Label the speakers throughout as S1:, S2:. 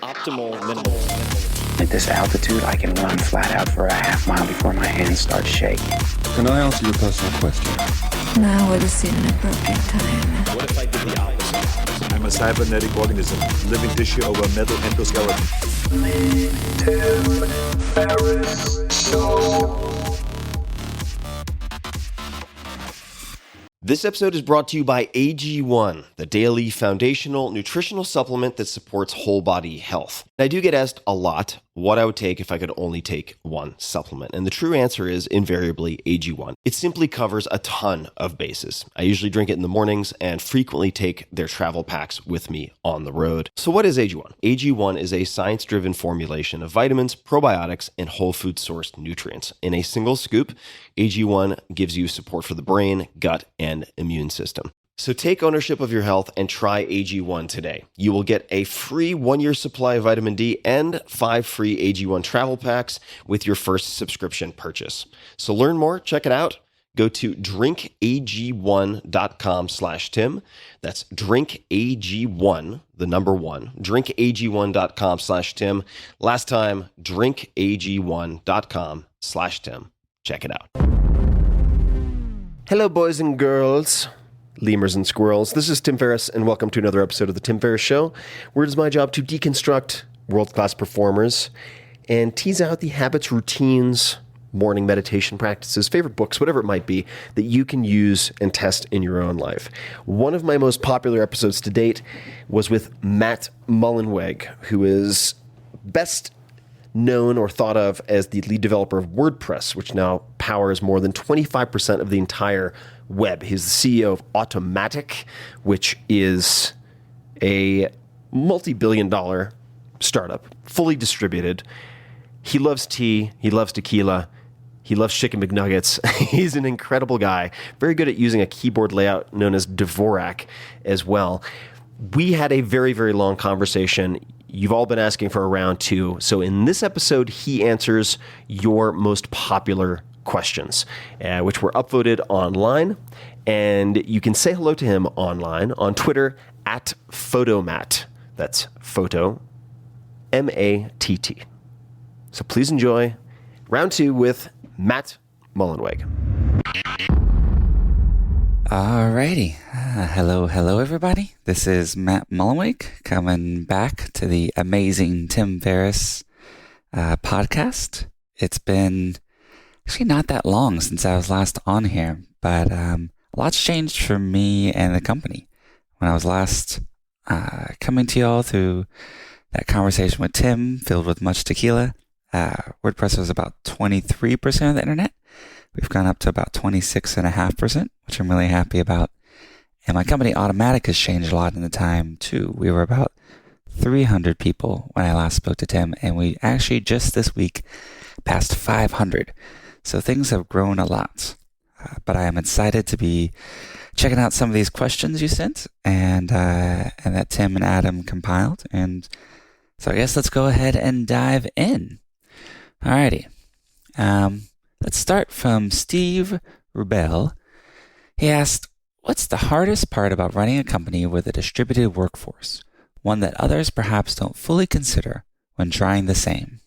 S1: optimal minimalism.
S2: At this altitude, I can run flat out for a half mile before my hands start shaking.
S3: Can I answer your personal question?
S4: Now would seem an appropriate time.
S1: What if I did the opposite?
S5: I'm a cybernetic organism, living tissue over a metal endoskeleton.
S6: Tim Ferriss Show.
S7: This episode is brought to you by AG1, the daily foundational nutritional supplement that supports whole body health. And I do get asked a lot what I would take if I could only take one supplement. And the true answer is invariably AG1. It simply covers a ton of bases. I usually drink it in the mornings and frequently take their travel packs with me on the road. So what is AG1? AG1 is a science-driven formulation of vitamins, probiotics, and whole food sourced nutrients. In a single scoop, AG1 gives you support for the brain, gut, and immune system. So take ownership of your health and try AG1 today. You will get a free 1-year supply of vitamin D and 5 free AG1 travel packs with your first subscription purchase. So learn more, check it out. Go to drinkag1.com/Tim. That's drinkag1, the number 1, drinkag1.com/Tim. Last time, drinkag1.com/Tim. Check it out. Hello, boys and girls, lemurs and squirrels. This is Tim Ferriss, and welcome to another episode of The Tim Ferriss Show, where it is my job to deconstruct world-class performers and tease out the habits, routines, morning meditation practices, favorite books, whatever it might be, that you can use and test in your own life. One of my most popular episodes to date was with Matt Mullenweg, who is best known or thought of as the lead developer of WordPress, which now powers more than 25% of the entire web. He's the CEO of Automatic, which is a multi-billion-dollar startup, fully distributed. He loves tea. He loves tequila. He loves chicken McNuggets. He's an incredible guy, very good at using a keyboard layout known as Dvorak as well. We had a very, very long conversation. You've all been asking for a round 2. So in this episode, he answers your most popular questions, which were upvoted online. And you can say hello to him online on Twitter at Photomatt. That's photo, M-A-T-T. So please enjoy round 2 with Matt Mullenweg.
S8: Alrighty. Hello, everybody. This is Matt Mullenweg coming back to the amazing Tim Ferriss podcast. It's been actually not that long since I was last on here, but a lot's changed for me and the company. When I was last coming to y'all through that conversation with Tim, filled with much tequila, WordPress was about 23% of the internet. We've gone up to about 26.5%, which I'm really happy about. And my company Automatic has changed a lot in the time too. We were about 300 people when I last spoke to Tim, and we actually just this week passed 500. So things have grown a lot. But I am excited to be checking out some of these questions you sent and that Tim and Adam compiled. And so I guess let's go ahead and dive in. Alrighty. Let's start from Steve Rubel. He asked, what's the hardest part about running a company with a distributed workforce? One that others perhaps don't fully consider when trying the same.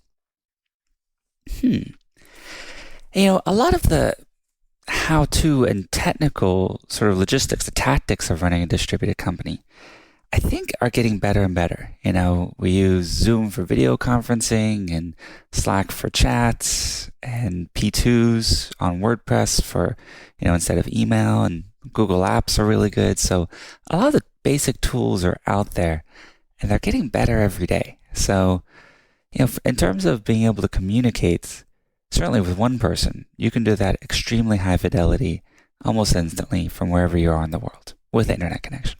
S8: A lot of the how-to and technical sort of logistics, the tactics of running a distributed company, I think are getting better and better. We use Zoom for video conferencing and Slack for chats and P2s on WordPress for, instead of email, and Google Apps are really good. So a lot of the basic tools are out there and they're getting better every day. So, in terms of being able to communicate, certainly with one person, you can do that extremely high fidelity almost instantly from wherever you are in the world with internet connection.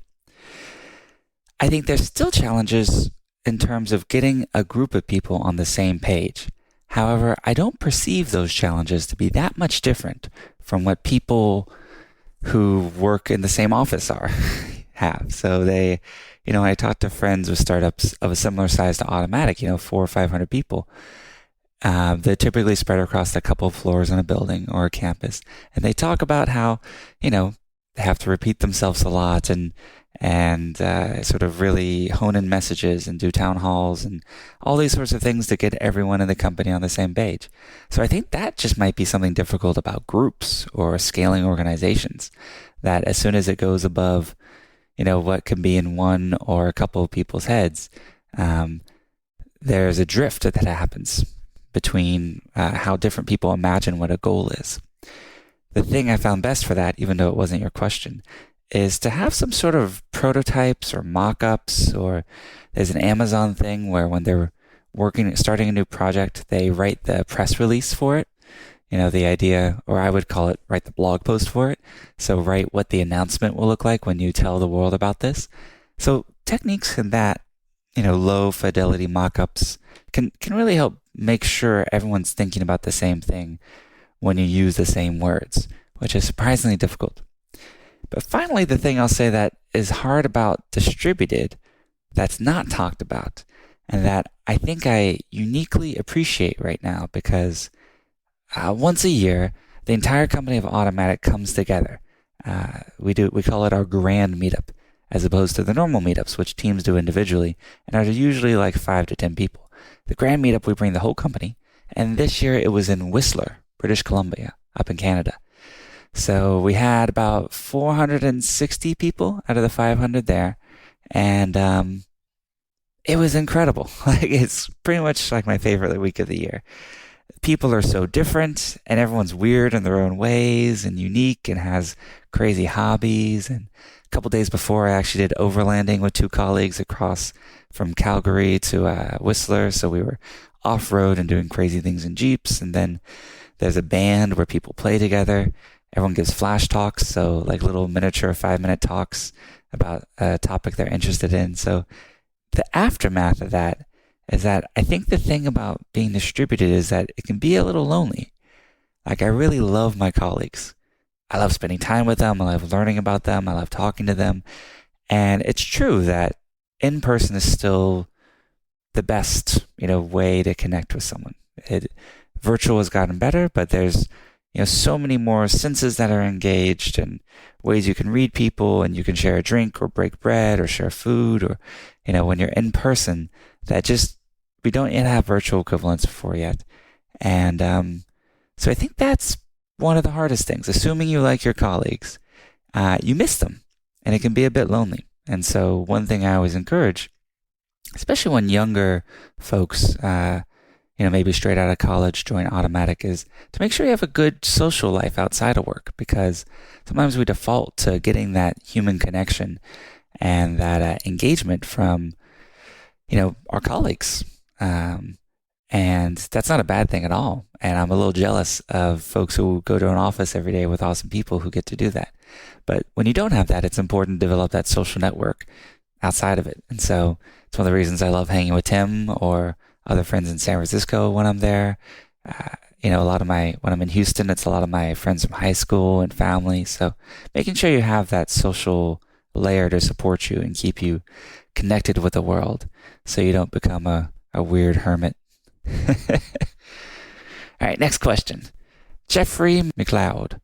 S8: I think there's still challenges in terms of getting a group of people on the same page. However, I don't perceive those challenges to be that much different from what people who work in the same office have. So I talk to friends with startups of a similar size to Automatic, 400 or 500 people. They're typically spread across a couple of floors in a building or a campus. And they talk about how, they have to repeat themselves a lot and and sort of really hone in messages and do town halls and all these sorts of things to get everyone in the company on the same page. So I think that just might be something difficult about groups or scaling organizations, that as soon as it goes above, what can be in one or a couple of people's heads, there's a drift that happens between how different people imagine what a goal is. The thing I found best for that, even though it wasn't your question, is to have some sort of prototypes or mock-ups, or there's an Amazon thing where when they're starting a new project, they write the press release for it. The idea, or I would call it, write the blog post for it. So write what the announcement will look like when you tell the world about this. So techniques in that, low fidelity mock-ups can really help make sure everyone's thinking about the same thing when you use the same words, which is surprisingly difficult. But finally, the thing I'll say that is hard about distributed, that's not talked about, and that I think I uniquely appreciate right now, because once a year, the entire company of Automatic comes together. We call it our grand meetup, as opposed to the normal meetups, which teams do individually, and are usually like 5 to 10 people. The grand meetup, we bring the whole company, and this year it was in Whistler, British Columbia, up in Canada. So we had about 460 people out of the 500 there, and it was incredible. It's pretty much like my favorite week of the year. People are so different, and everyone's weird in their own ways and unique and has crazy hobbies. And a couple days before, I actually did overlanding with 2 colleagues across from Calgary to Whistler. So we were off-road and doing crazy things in Jeeps. And then there's a band where people play together. Everyone gives flash talks, so like little miniature 5-minute talks about a topic they're interested in. So the aftermath of that is that I think the thing about being distributed is that it can be a little lonely. Like, I really love my colleagues. I love spending time with them. I love learning about them. I love talking to them. And it's true that in person is still the best, way to connect with someone. Virtual has gotten better, but there's, so many more senses that are engaged, and ways you can read people, and you can share a drink or break bread or share food, or, when you're in person, that just, we don't yet have virtual equivalents for yet. And so I think that's one of the hardest things. Assuming you like your colleagues, you miss them, and it can be a bit lonely. And so one thing I always encourage, especially when younger folks, maybe straight out of college join Automatic, is to make sure you have a good social life outside of work, because sometimes we default to getting that human connection and that engagement from, our colleagues. And that's not a bad thing at all. And I'm a little jealous of folks who go to an office every day with awesome people who get to do that. But when you don't have that, it's important to develop that social network outside of it. And so it's one of the reasons I love hanging with Tim or other friends in San Francisco when I'm there. When I'm in Houston, it's a lot of my friends from high school and family. So making sure you have that social layer to support you and keep you connected with the world, so you don't become a weird hermit. All right, next question. Jeffrey McLeod.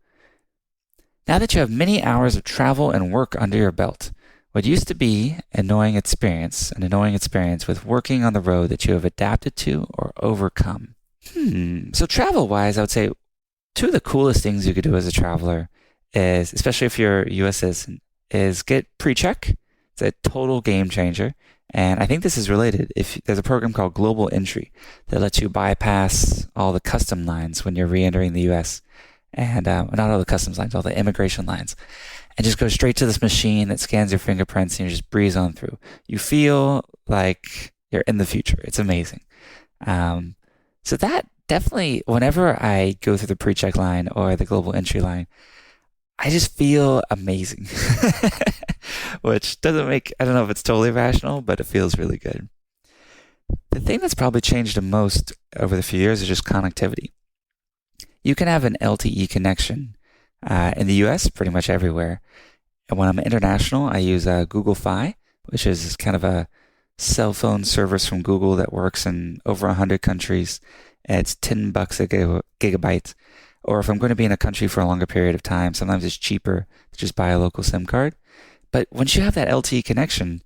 S8: Now that you have many hours of travel and work under your belt, what used to be an annoying experience with working on the road that you have adapted to or overcome? So travel-wise, I would say 2 of the coolest things you could do as a traveler is, especially if you're a U.S. citizen, is get pre-check. It's a total game changer. And I think this is related. If there's a program called Global Entry that lets you bypass all the custom lines when you're re-entering the U.S. And not all the customs lines, all the immigration lines, and just go straight to this machine that scans your fingerprints, and you just breeze on through. You feel like you're in the future. It's amazing. So that definitely, whenever I go through the pre-check line or the Global Entry line, I just feel amazing, which doesn't make, I don't know if it's totally rational, but it feels really good. The thing that's probably changed the most over the few years is just connectivity. You can have an LTE connection in the US pretty much everywhere. And when I'm international, I use Google Fi, which is kind of a cell phone service from Google that works in over 100 countries. And it's $10 a gigabyte. Or if I'm going to be in a country for a longer period of time, sometimes it's cheaper to just buy a local SIM card. But once you have that LTE connection,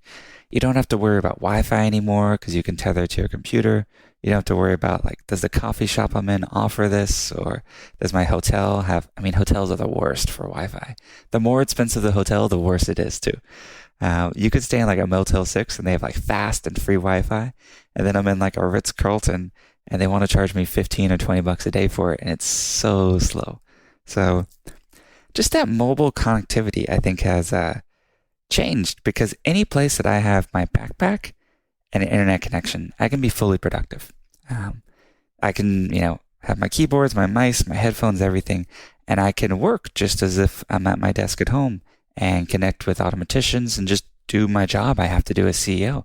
S8: you don't have to worry about Wi-Fi anymore because you can tether to your computer. You don't have to worry about, like, does the coffee shop I'm in offer this? Or does my hotel have, hotels are the worst for Wi-Fi. The more expensive the hotel, the worse it is too. You could stay in like a Motel 6 and they have like fast and free Wi-Fi. And then I'm in like a Ritz-Carlton and they want to charge me 15 or 20 bucks a day for it. And it's so slow. So just that mobile connectivity, I think, has changed, because any place that I have my backpack and an internet connection, I can be fully productive. I can, have my keyboards, my mice, my headphones, everything, and I can work just as if I'm at my desk at home and connect with automaticians and just do my job I have to do as CEO.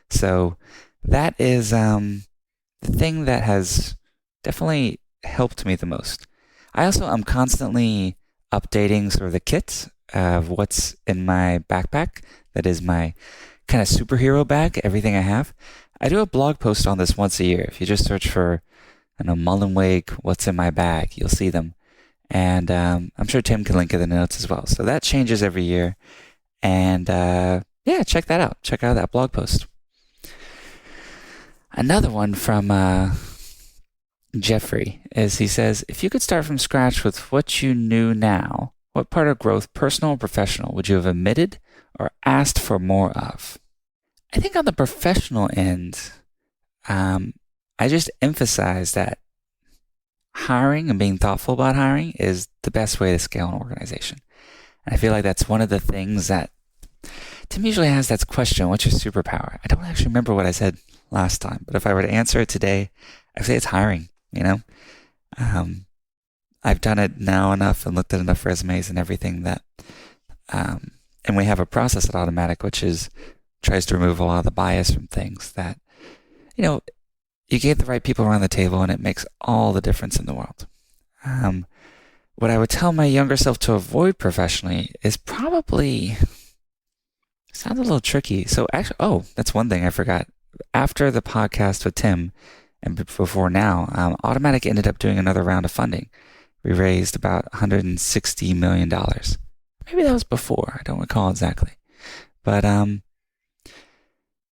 S8: So that is the thing that has definitely helped me the most. I also am constantly updating sort of the kits of what's in my backpack. That is my kind of superhero bag, everything I have. I do a blog post on this once a year. If you just search for, Mullenweg, what's in my bag, you'll see them. And I'm sure Tim can link in the notes as well. So that changes every year. And check that out. Check out that blog post. Another one from Jeffrey is, he says, if you could start from scratch with what you knew now, what part of growth, personal or professional, would you have omitted or asked for more of? I think on the professional end, I just emphasize that hiring and being thoughtful about hiring is the best way to scale an organization. And I feel like that's one of the things that Tim usually has, that question, what's your superpower? I don't actually remember what I said last time, but if I were to answer it today, I'd say it's hiring, I've done it now enough and looked at enough resumes and everything that, and we have a process at Automatic, which tries to remove a lot of the bias from things that, you get the right people around the table and it makes all the difference in the world. What I would tell my younger self to avoid professionally is probably, sounds a little tricky. So actually, that's one thing I forgot. After the podcast with Tim and before now, Automatic ended up doing another round of funding. We raised about $160 million. Maybe that was before. I don't recall exactly. But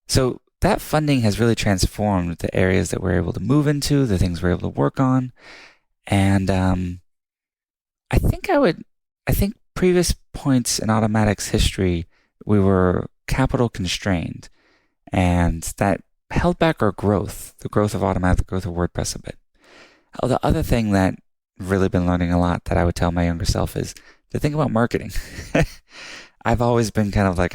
S8: so that funding has really transformed the areas that we're able to move into, the things we're able to work on. And I think previous points in Automatic's history, we were capital constrained. And that held back our growth, the growth of Automatic, the growth of WordPress a bit. The other thing that I've really been learning a lot that I would tell my younger self is to think about marketing. I've always been kind of like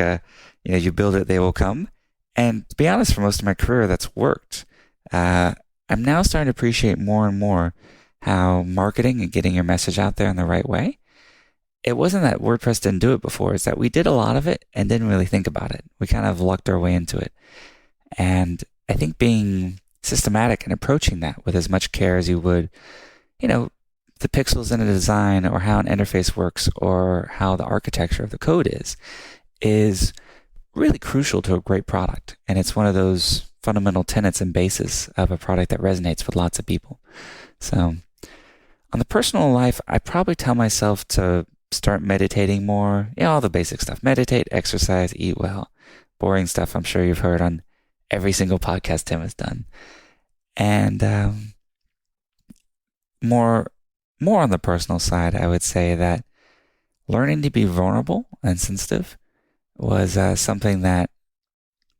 S8: you build it, they will come. And to be honest, for most of my career, that's worked. I'm now starting to appreciate more and more how marketing and getting your message out there in the right way. It wasn't that WordPress didn't do it before. It's that we did a lot of it and didn't really think about it. We kind of lucked our way into it. And I think being systematic and approaching that with as much care as you would, the pixels in a design or how an interface works or how the architecture of the code is really crucial to a great product. And it's one of those fundamental tenets and bases of a product that resonates with lots of people. So on the personal life, I probably tell myself to start meditating more. All the basic stuff. Meditate, exercise, eat well. Boring stuff I'm sure you've heard on every single podcast Tim has done. And more on the personal side, I would say that learning to be vulnerable and sensitive was something that,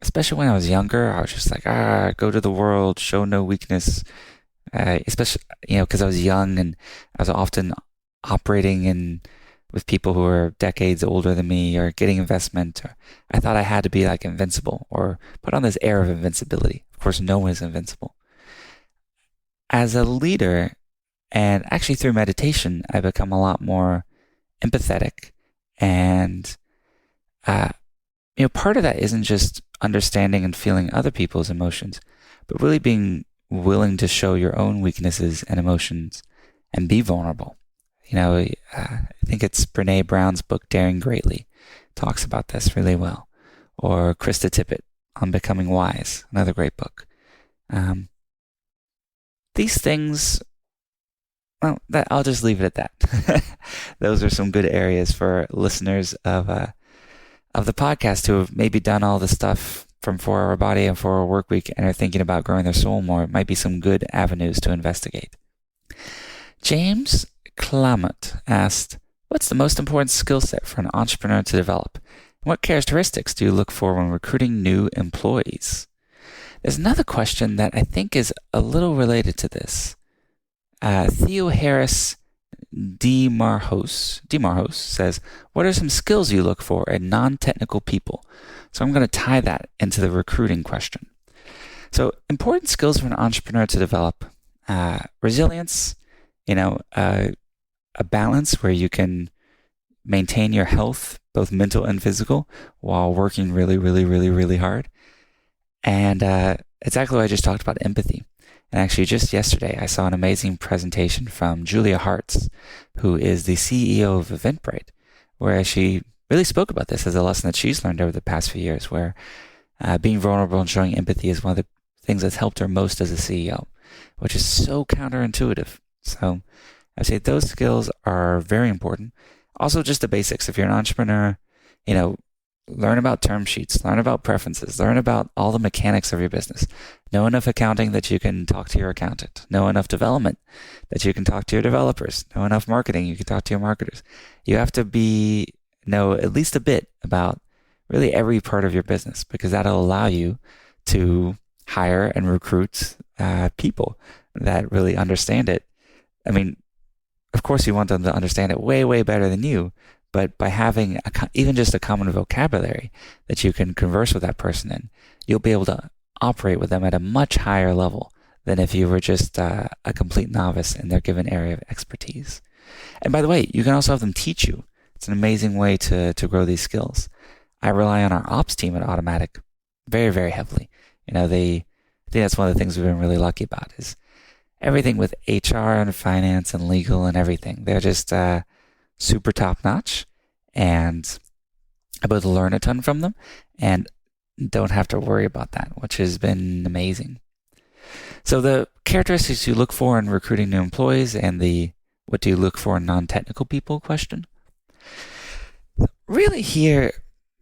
S8: especially when I was younger, I was just like, go to the world, show no weakness, especially, because I was young and I was often operating with people who were decades older than me or getting investment. Or I thought I had to be like invincible or put on this air of invincibility. Of course, no one is invincible. As a leader, and actually through meditation, I become a lot more empathetic. And, part of that isn't just understanding and feeling other people's emotions, but really being willing to show your own weaknesses and emotions and be vulnerable. I think it's Brene Brown's book, Daring Greatly, talks about this really well. Or Krista Tippett on Becoming Wise, another great book. These things, I'll just leave it at that. Those are some good areas for listeners of of the podcast who have maybe done all the stuff from 4 Hour Body and 4 Hour Work Week and are thinking about growing their soul more, it might be some good avenues to investigate. James Clement asked, what's the most important skill set for an entrepreneur to develop? And what characteristics do you look for when recruiting new employees? There's another question that I think is a little related to this. Theo Harris DeMarhos says, what are some skills you look for in non-technical people? So I'm going to tie that into the recruiting question. So important skills for an entrepreneur to develop: resilience, a balance where you can maintain your health, both mental and physical, while working really, really, really, really hard. And exactly what I just talked about, empathy. And actually, just yesterday, I saw an amazing presentation from Julia Hartz, who is the CEO of Eventbrite, where she really spoke about this as a lesson that she's learned over the past few years, where being vulnerable and showing empathy is one of the things that's helped her most as a CEO, which is so counterintuitive. So I'd say those skills are very important. Also, just the basics. If you're an entrepreneur, learn about term sheets, learn about preferences, learn about all the mechanics of your business. Know enough accounting that you can talk to your accountant. Know enough development that you can talk to your developers. Know enough marketing you can talk to your marketers. You have to know at least a bit about really every part of your business, because that'll allow you to hire and recruit people that really understand it. I mean, of course you want them to understand it way, way better than you, but by having even just a common vocabulary that you can converse with that person in, you'll be able to operate with them at a much higher level than if you were just a complete novice in their given area of expertise. And by the way, you can also have them teach you. It's an amazing way to grow these skills. I rely on our ops team at Automatic very, very heavily. I think that's one of the things we've been really lucky about is everything with HR and finance and legal and everything. They're just super top notch, and I'm able to learn a ton from them and don't have to worry about that, which has been amazing. So the characteristics you look for in recruiting new employees and the what do you look for in non-technical people question. Really here,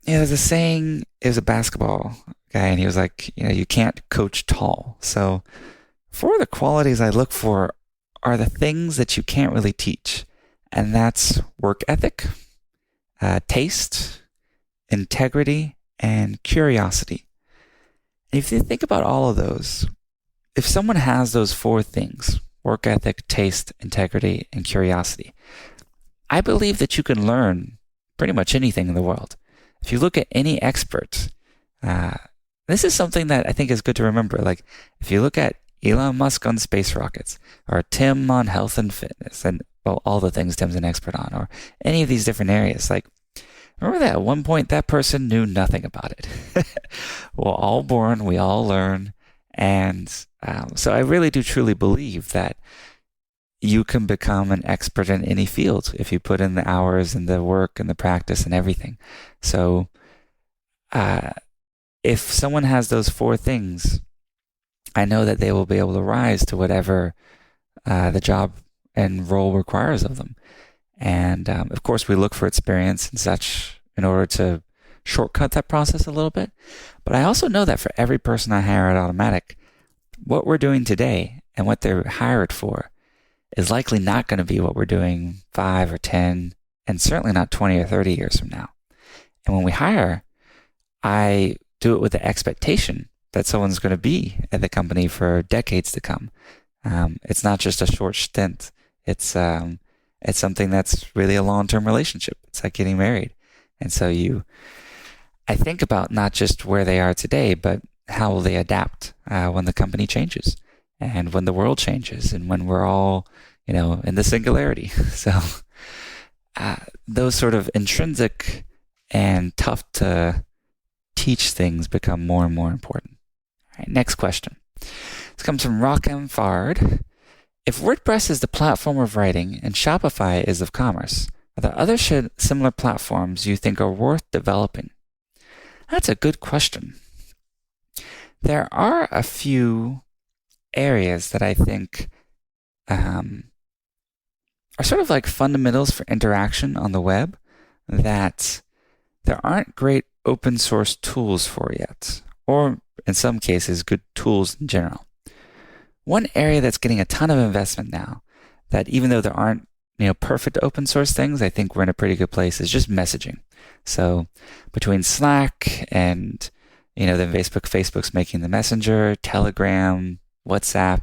S8: there's a saying, it was a basketball guy, and he was like, you can't coach tall. So 4 of the qualities I look for are the things that you can't really teach. And that's work ethic, taste, integrity, and curiosity. And if you think about all of those, if someone has those 4 things, work ethic, taste, integrity, and curiosity, I believe that you can learn pretty much anything in the world. If you look at any expert, this is something that I think is good to remember. Like, if you look at Elon Musk on space rockets, or Tim on health and fitness, and all the things Tim's an expert on, or any of these different areas. Like, remember that at one point that person knew nothing about it. We're all born, we all learn. And so I really do truly believe that you can become an expert in any field if you put in the hours and the work and the practice and everything. So if someone has those 4 things, I know that they will be able to rise to whatever the job and role requires of them. And of course, we look for experience and such in order to shortcut that process a little bit. But I also know that for every person I hire at Automatic, what we're doing today and what they're hired for is likely not going to be what we're doing 5 or 10, and certainly not 20 or 30 years from now. And when we hire, I do it with the expectation that someone's going to be at the company for decades to come. It's not just a short stint. It's something that's really a long-term relationship. It's like getting married. And so I think about not just where they are today, but how will they adapt when the company changes and when the world changes and when we're all, in the singularity. So those sort of intrinsic and tough to teach things become more and more important. All right, next question. This comes from Rockham Fard. If WordPress is the platform of writing and Shopify is of commerce, are there other similar platforms you think are worth developing? That's a good question. There are a few areas that I think are sort of like fundamentals for interaction on the web that there aren't great open source tools for yet, or in some cases, good tools in general. One area that's getting a ton of investment now, that even though there aren't perfect open source things, I think we're in a pretty good place, is just messaging. So between Slack and then Facebook's making the Messenger, Telegram, WhatsApp,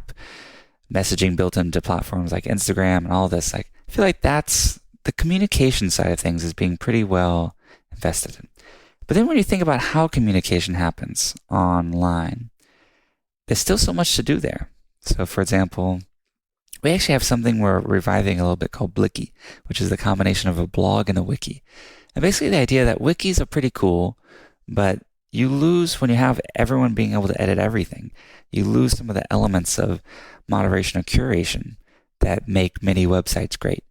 S8: messaging built into platforms like Instagram and all this, like I feel like that's the communication side of things is being pretty well invested in. But then when you think about how communication happens online, there's still so much to do there. So for example, we actually have something we're reviving a little bit called Blicky, which is the combination of a blog and a wiki. And basically the idea that wikis are pretty cool, but you lose when you have everyone being able to edit everything. You lose some of the elements of moderation or curation that make many websites great.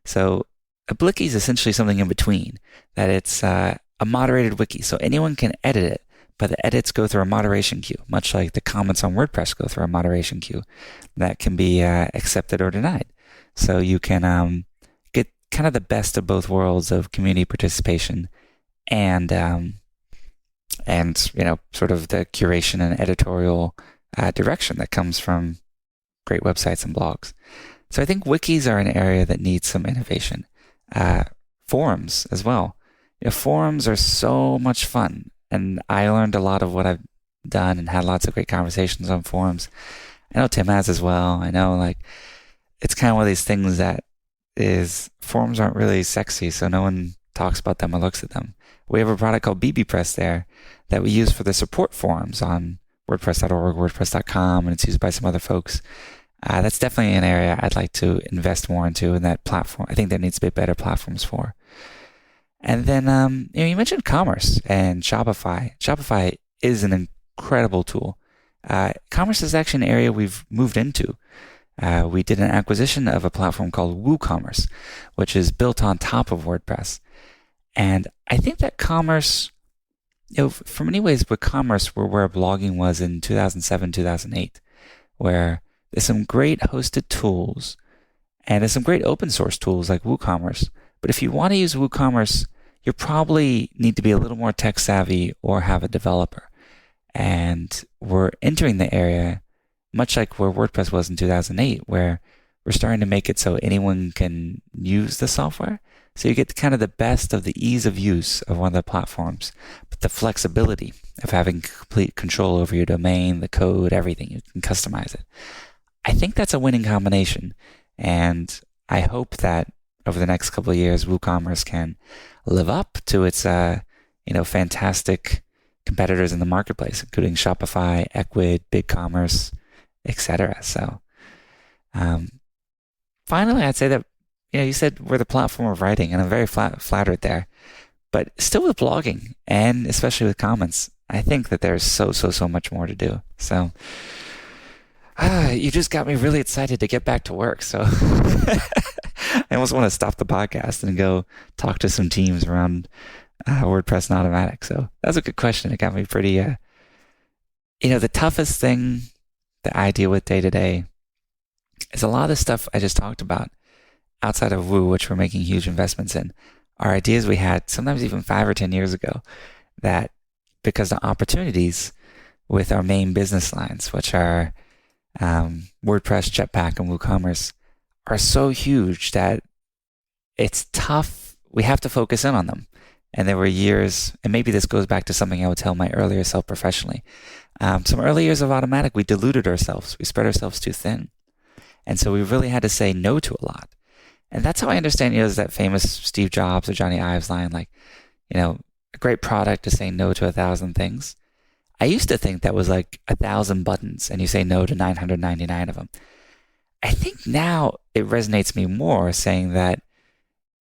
S8: So a Blicky is essentially something in between, that it's a moderated wiki. So anyone can edit it, but the edits go through a moderation queue, much like the comments on WordPress go through a moderation queue that can be accepted or denied. So you can get kind of the best of both worlds of community participation and sort of the curation and editorial direction that comes from great websites and blogs. So I think wikis are an area that needs some innovation. Forums as well. Forums are so much fun, and I learned a lot of what I've done and had lots of great conversations on forums. I know Tim has as well. I know it's kind of one of these things that is, forums aren't really sexy, so no one talks about them or looks at them. We have a product called BBPress there that we use for the support forums on WordPress.org, WordPress.com, and it's used by some other folks. That's definitely an area I'd like to invest more into in that platform. I think there needs to be better platforms for. And then, you mentioned commerce and Shopify. Shopify is an incredible tool. Commerce is actually an area we've moved into. We did an acquisition of a platform called WooCommerce, which is built on top of WordPress. And I think that commerce, for many ways with commerce, we're where blogging was in 2007, 2008, where there's some great hosted tools and there's some great open source tools like WooCommerce. But if you want to use WooCommerce, you probably need to be a little more tech savvy or have a developer. And we're entering the area much like where WordPress was in 2008, where we're starting to make it so anyone can use the software. So you get kind of the best of the ease of use of one of the platforms, but the flexibility of having complete control over your domain, the code, everything. You can customize it. I think that's a winning combination. And I hope that over the next couple of years, WooCommerce can live up to its, fantastic competitors in the marketplace, including Shopify, Ecwid, BigCommerce, etc. So, finally, I'd say that, you said we're the platform of writing, and I'm very flattered there. But still with blogging, and especially with comments, I think that there's so much more to do. So, you just got me really excited to get back to work. So I almost want to stop the podcast and go talk to some teams around WordPress and Automatic. So that's a good question. It got me pretty, the toughest thing that I deal with day to day is a lot of the stuff I just talked about outside of Woo, which we're making huge investments in, are ideas we had sometimes even 5 or 10 years ago that, because the opportunities with our main business lines, which are WordPress, Jetpack, and WooCommerce, are so huge that it's tough. We have to focus in on them. And there were years, and maybe this goes back to something I would tell my earlier self professionally. Some early years of Automatic, we diluted ourselves. We spread ourselves too thin. And so we really had to say no to a lot. And that's how I understand, is that famous Steve Jobs or Johnny Ives line, a great product is saying no to 1,000 things. I used to think that was like 1,000 buttons and you say no to 999 of them. I think now it resonates me more saying that,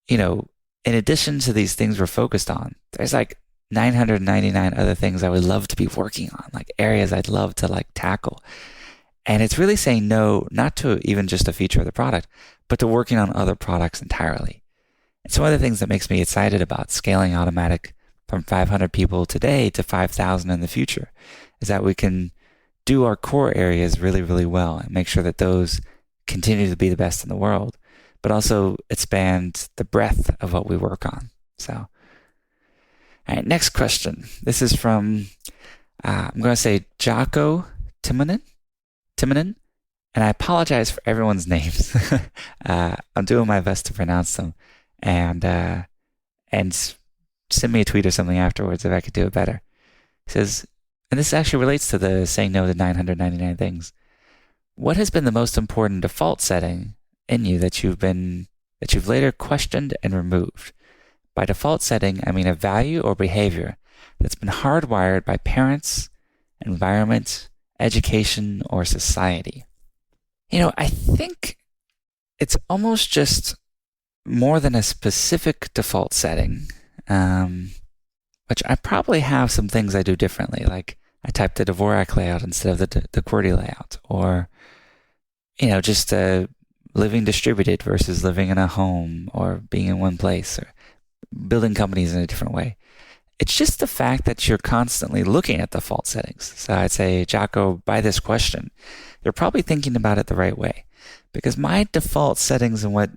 S8: in addition to these things we're focused on, there's like 999 other things I would love to be working on, like areas I'd love to tackle. And it's really saying no, not to even just a feature of the product, but to working on other products entirely. And so one of the things that makes me excited about scaling Automatic from 500 people today to 5,000 in the future is that we can do our core areas really, really well and make sure that those continue to be the best in the world, but also expand the breadth of what we work on. So All right, next question. This is from, I'm going to say Jocko Timonen, and I apologize for everyone's names. I'm doing my best to pronounce them, and send me a tweet or something afterwards if I could do it better. He says, and this actually relates to the saying no to 999 things. What has been the most important default setting in you that you've later questioned and removed? By default setting, I mean a value or behavior that's been hardwired by parents, environment, education, or society. I think it's almost just more than a specific default setting, which I probably have some things I do differently. Like I type the Dvorak layout instead of the QWERTY layout, or, just living distributed versus living in a home, or being in one place, or building companies in a different way. It's just the fact that you're constantly looking at default settings. So I'd say, Jocko, by this question, you're probably thinking about it the right way. Because my default settings and what,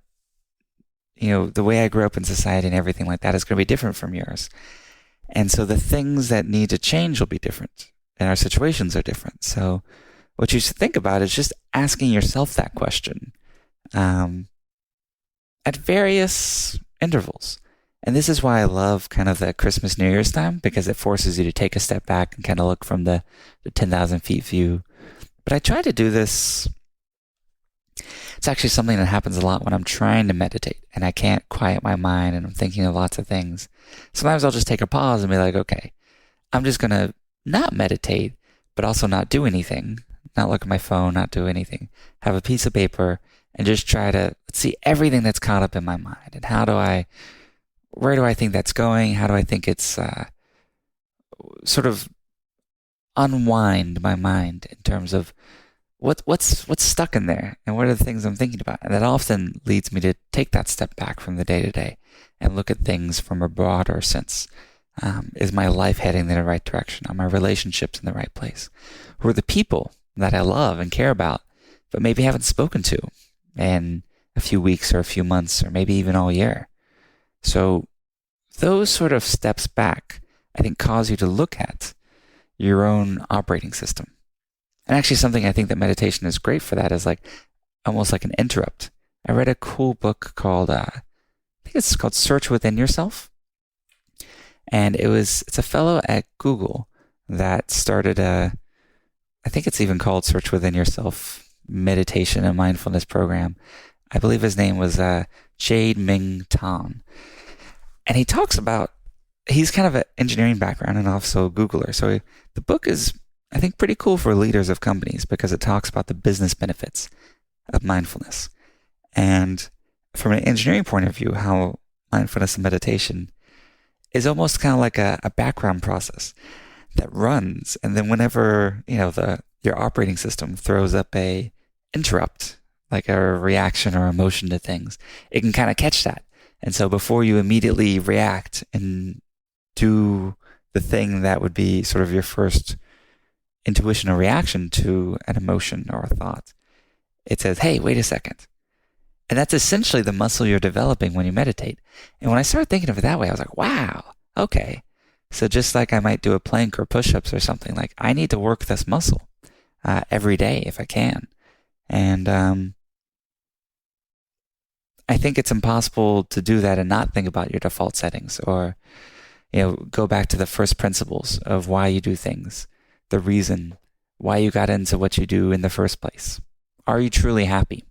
S8: the way I grew up in society and everything like that is going to be different from yours. And so the things that need to change will be different. And our situations are different. So what you should think about is just asking yourself that question at various intervals. And this is why I love kind of the Christmas, New Year's time, because it forces you to take a step back and kind of look from the 10,000 feet view. But I try to do this. It's actually something that happens a lot when I'm trying to meditate and I can't quiet my mind and I'm thinking of lots of things. Sometimes I'll just take a pause and be like, okay, I'm just going to not meditate, but also not do anything, not look at my phone, not do anything, have a piece of paper and just try to see everything that's caught up in my mind. And where do I think that's going? How do I think it's sort of unwind my mind in terms of what's stuck in there and what are the things I'm thinking about? And that often leads me to take that step back from the day-to-day and look at things from a broader sense. Is my life heading in the right direction? Are my relationships in the right place? Who are the people that I love and care about, but maybe haven't spoken to in a few weeks or a few months or maybe even all year? So those sort of steps back, I think, cause you to look at your own operating system. And actually something I think that meditation is great for that is like almost like an interrupt. I read a cool book called, I think it's called Search Within Yourself. And it's a fellow at Google that started I think it's even called Search Within Yourself meditation and mindfulness program. I believe his name was Jade Ming Tan. And he talks about, he's kind of an engineering background and also a Googler. So the book is, I think, pretty cool for leaders of companies because it talks about the business benefits of mindfulness. And from an engineering point of view, how mindfulness and meditation is almost kind of like a background process that runs. And then whenever, your operating system throws up a interrupt, like a reaction or emotion to things, it can kind of catch that. And so before you immediately react and do the thing that would be sort of your first intuition or reaction to an emotion or a thought, it says, hey, wait a second. And that's essentially the muscle you're developing when you meditate. And when I started thinking of it that way, I was like, wow, okay. So just like I might do a plank or push-ups or something, like I need to work this muscle every day if I can. And I think it's impossible to do that and not think about your default settings or, go back to the first principles of why you do things, the reason why you got into what you do in the first place. Are you truly happy?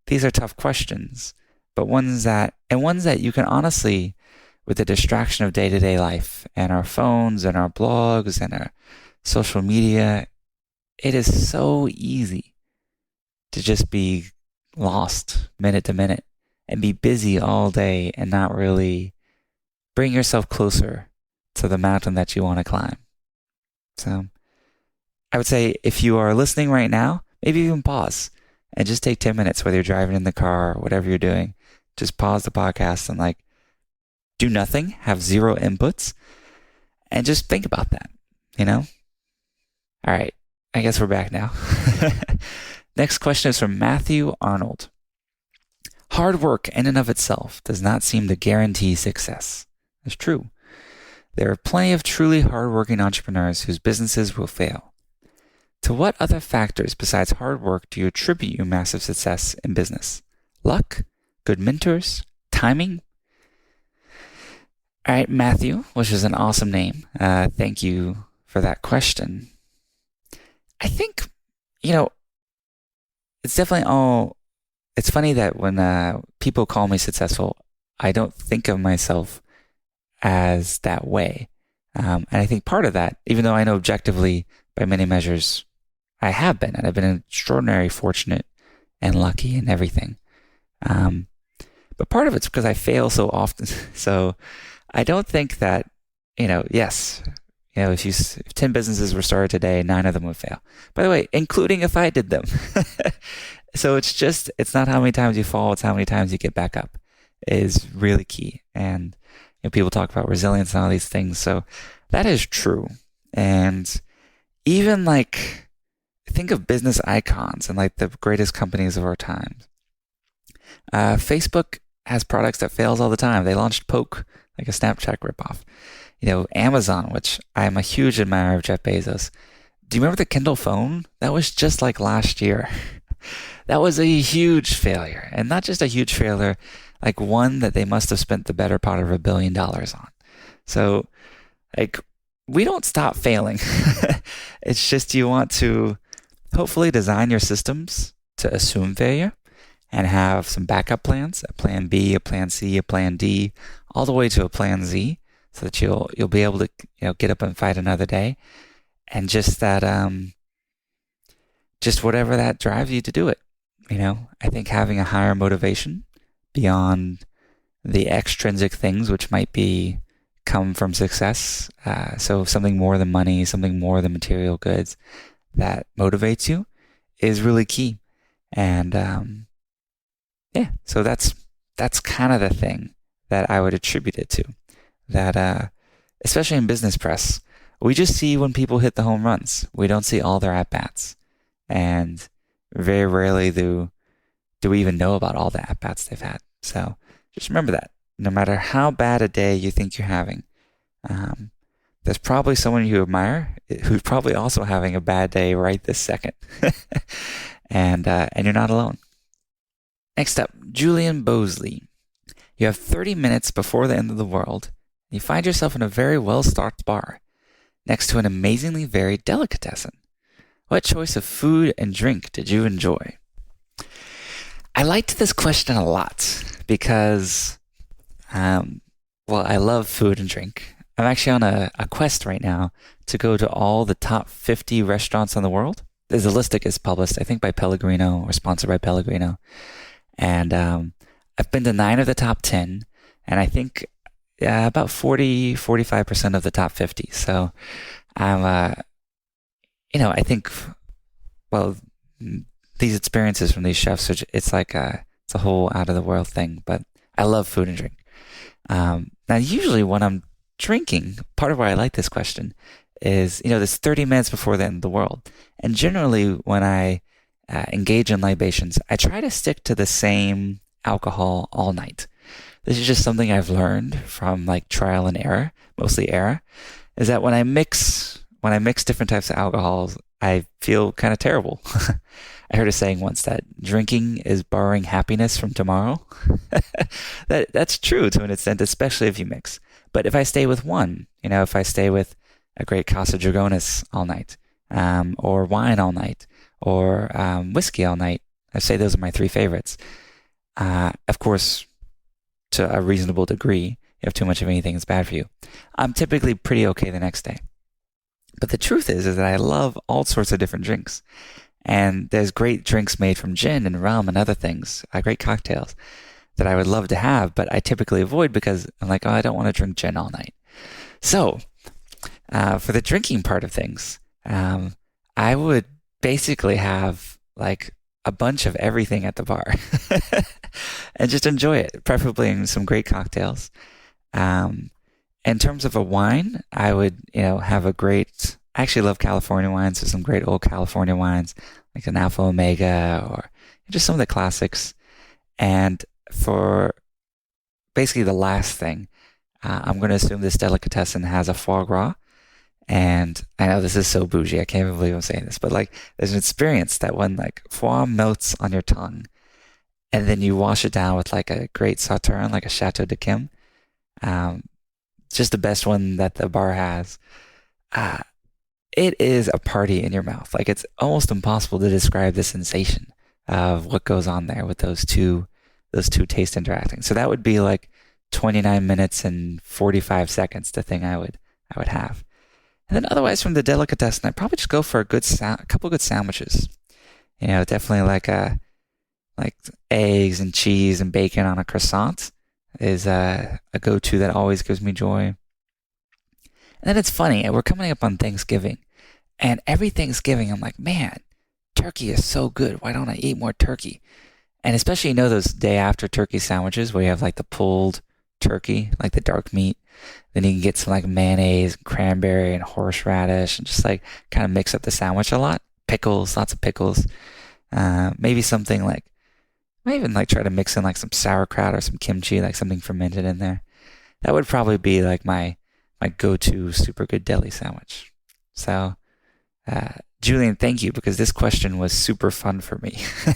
S8: These are tough questions, but ones that you can honestly, with the distraction of day-to-day life and our phones and our blogs and our social media, it is so easy to just be lost minute to minute and be busy all day and not really bring yourself closer to the mountain that you want to climb. So I would say if you are listening right now, maybe even pause and just take 10 minutes, whether you're driving in the car or whatever you're doing, just pause the podcast and do nothing, have zero inputs, and just think about that, All right. I guess we're back now. Next question is from Matthew Arnold. Hard work in and of itself does not seem to guarantee success. That's true. there are plenty of truly hardworking entrepreneurs whose businesses will fail. To what other factors besides hard work do you attribute your massive success in business? Luck? Good mentors? Timing? All right, Matthew, which is an awesome name. Thank you for that question. I think, it's definitely it's funny that when people call me successful, I don't think of myself as that way. And I think part of that, even though I know objectively by many measures I have been, and I've been extraordinarily fortunate and lucky in everything. But part of it's because I fail so often. So I don't think that, yes, if 10 businesses were started today, 9 of them would fail. By the way, including if I did them. So it's not how many times you fall, it's how many times you get back up is really key. And people talk about resilience and all these things. So that is true. And even think of business icons and the greatest companies of our time. Facebook has products that fails all the time. They launched Poke, like a Snapchat ripoff. Amazon, which I'm a huge admirer of Jeff Bezos. Do you remember the Kindle phone? That was just like last year. That was a huge failure. And not just a huge failure, one that they must have spent the better part of $1 billion on. So, we don't stop failing. It's just you want to hopefully design your systems to assume failure and have some backup plans, a plan B, a plan C, a plan D, all the way to a plan Z, so that you'll be able to get up and fight another day. And just that just whatever that drives you to do it. I think having a higher motivation beyond the extrinsic things which might come from success. So something more than money, something more than material goods that motivates you is really key. And so that's kind of the thing that I would attribute it to. That especially in business press, we just see when people hit the home runs. We don't see all their at-bats. And very rarely do we even know about all the at-bats they've had. So just remember that. No matter how bad a day you think you're having, there's probably someone you admire who's probably also having a bad day right this second. And you're not alone. Next up, Julian Bosley. You have 30 minutes before the end of the world. You find yourself in a very well-stocked bar next to an amazingly varied delicatessen. What choice of food and drink did you enjoy? I liked this question a lot because, I love food and drink. I'm actually on a quest right now to go to all the top 50 restaurants in the world. There's a list that gets published, I think by Pellegrino or sponsored by Pellegrino. And I've been to 9 of the top 10, and I think about 45% of the top 50. So I'm, I think, these experiences from these chefs, it's it's a whole out of the world thing, but I love food and drink. Now, usually when I'm drinking, part of why I like this question is, there's 30 minutes before the end of the world. And generally when I engage in libations, I try to stick to the same alcohol all night. This is just something I've learned from trial and error, mostly error, is that when I mix different types of alcohols, I feel kind of terrible. I heard a saying once that drinking is borrowing happiness from tomorrow. That's true to an extent, especially if you mix. But if I stay with one, if I stay with a great Casa Dragonis all night, or wine all night, or whiskey all night, I say those are my 3 favorites. Of course, to a reasonable degree, if too much of anything is bad for you. I'm typically pretty okay the next day. But the truth is that I love all sorts of different drinks. And there's great drinks made from gin and rum and other things, great cocktails that I would love to have, but I typically avoid because I'm like, I don't want to drink gin all night. So for the drinking part of things, I would basically have a bunch of everything at the bar and just enjoy it, preferably in some great cocktails. In terms of a wine, I would, have I actually love California wines, so some great old California wines, like an Alpha Omega or just some of the classics. And for basically the last thing, I'm going to assume this delicatessen has a foie gras. And I know this is so bougie. I can't even believe I'm saying this, but like there's an experience that when like foie melts on your tongue and then you wash it down with like a great sauterne, like a Chateau de Kim, just the best one that the bar has. It is a party in your mouth. Like it's almost impossible to describe the sensation of what goes on there with those two tastes interacting. So that would be like 29 minutes and 45 seconds, the thing I would have. And then otherwise from the delicatessen, I'd probably just go for a couple good sandwiches. You know, definitely like eggs and cheese and bacon on a croissant is a go-to that always gives me joy. And then it's funny, we're coming up on Thanksgiving, and every Thanksgiving I'm like, man, turkey is so good. Why don't I eat more turkey? And especially, you know, those day after turkey sandwiches where you have like the pulled turkey, like the dark meat. Then you can get some like mayonnaise, cranberry, and horseradish, and just like kind of mix up the sandwich a lot. Pickles, lots of pickles. Maybe something like, I might even like try to mix in like some sauerkraut or some kimchi, like something fermented in there. That would probably be like my go-to super good deli sandwich. So, Julian, thank you, because this question was super fun for me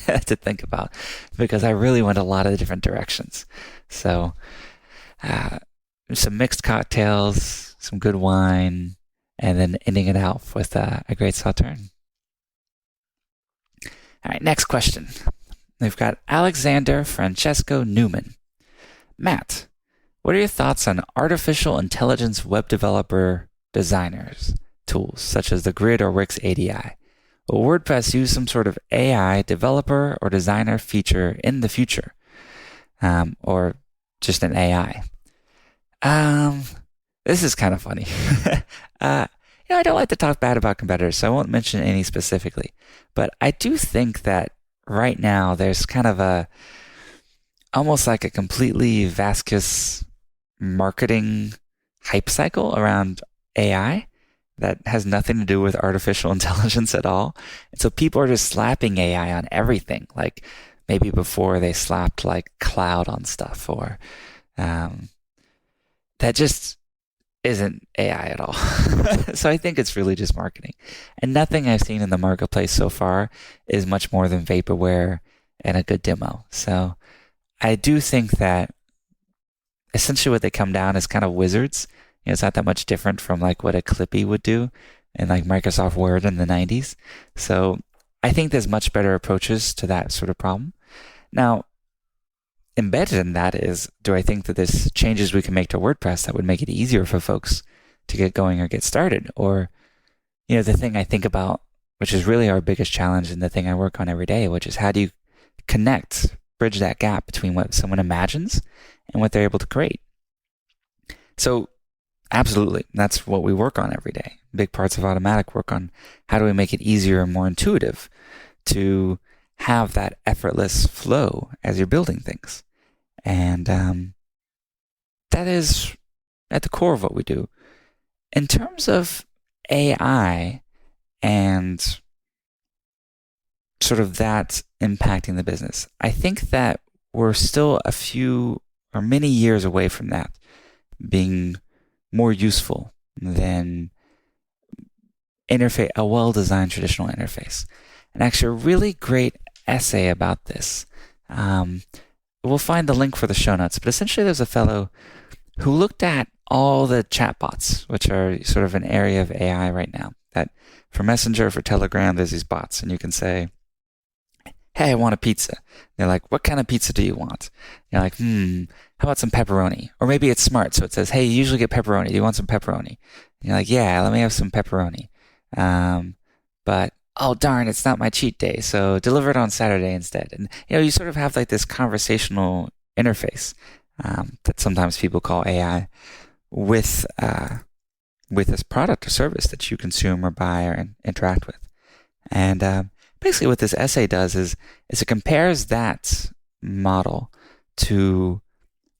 S8: to think about, because I really went a lot of different directions. So, some mixed cocktails, some good wine, and then ending it out with a great sauterne. All right, next question. We've got Alexander Francesco Newman. Matt, what are your thoughts on artificial intelligence web developer designers tools such as the Grid or Wix ADI? Will WordPress use some sort of AI developer or designer feature in the future? Or just an AI? This is kind of funny. I don't like to talk bad about competitors, so I won't mention any specifically. But I do think that right now there's kind of almost like a completely vascuous marketing hype cycle around AI that has nothing to do with artificial intelligence at all. And so people are just slapping AI on everything. Like maybe before they slapped like cloud on stuff, or that just isn't AI at all. So I think it's really just marketing. And nothing I've seen in the marketplace so far is much more than vaporware and a good demo. So I do think that essentially what they come down is kind of wizards. You know, it's not that much different from like what a Clippy would do in like Microsoft Word in the 90s. So I think there's much better approaches to that sort of problem. Now, embedded in that is, do I think that there's changes we can make to WordPress that would make it easier for folks to get going or get started? Or, you know, the thing I think about, which is really our biggest challenge and the thing I work on every day, which is how do you bridge that gap between what someone imagines and what they're able to create? So absolutely, that's what we work on every day. Big parts of Automatic work on how do we make it easier and more intuitive to have that effortless flow as you're building things. And that is at the core of what we do. In terms of AI and sort of that impacting the business, I think that we're still a few or many years away from that being more useful than a well-designed traditional interface. And actually, a really great essay about this. We'll find the link for the show notes, but essentially there's a fellow who looked at all the chatbots, which are sort of an area of AI right now. That for Messenger, for Telegram, there's these bots, and you can say, hey, I want a pizza. They're like, what kind of pizza do you want? You're like, how about some pepperoni? Or maybe it's smart, so it says, hey, you usually get pepperoni. Do you want some pepperoni? And you're like, yeah, let me have some pepperoni. But oh darn, it's not my cheat day, so deliver it on Saturday instead. And you sort of have like this conversational interface that sometimes people call AI with this product or service that you consume or buy or interact with. And basically what this essay does is it compares that model to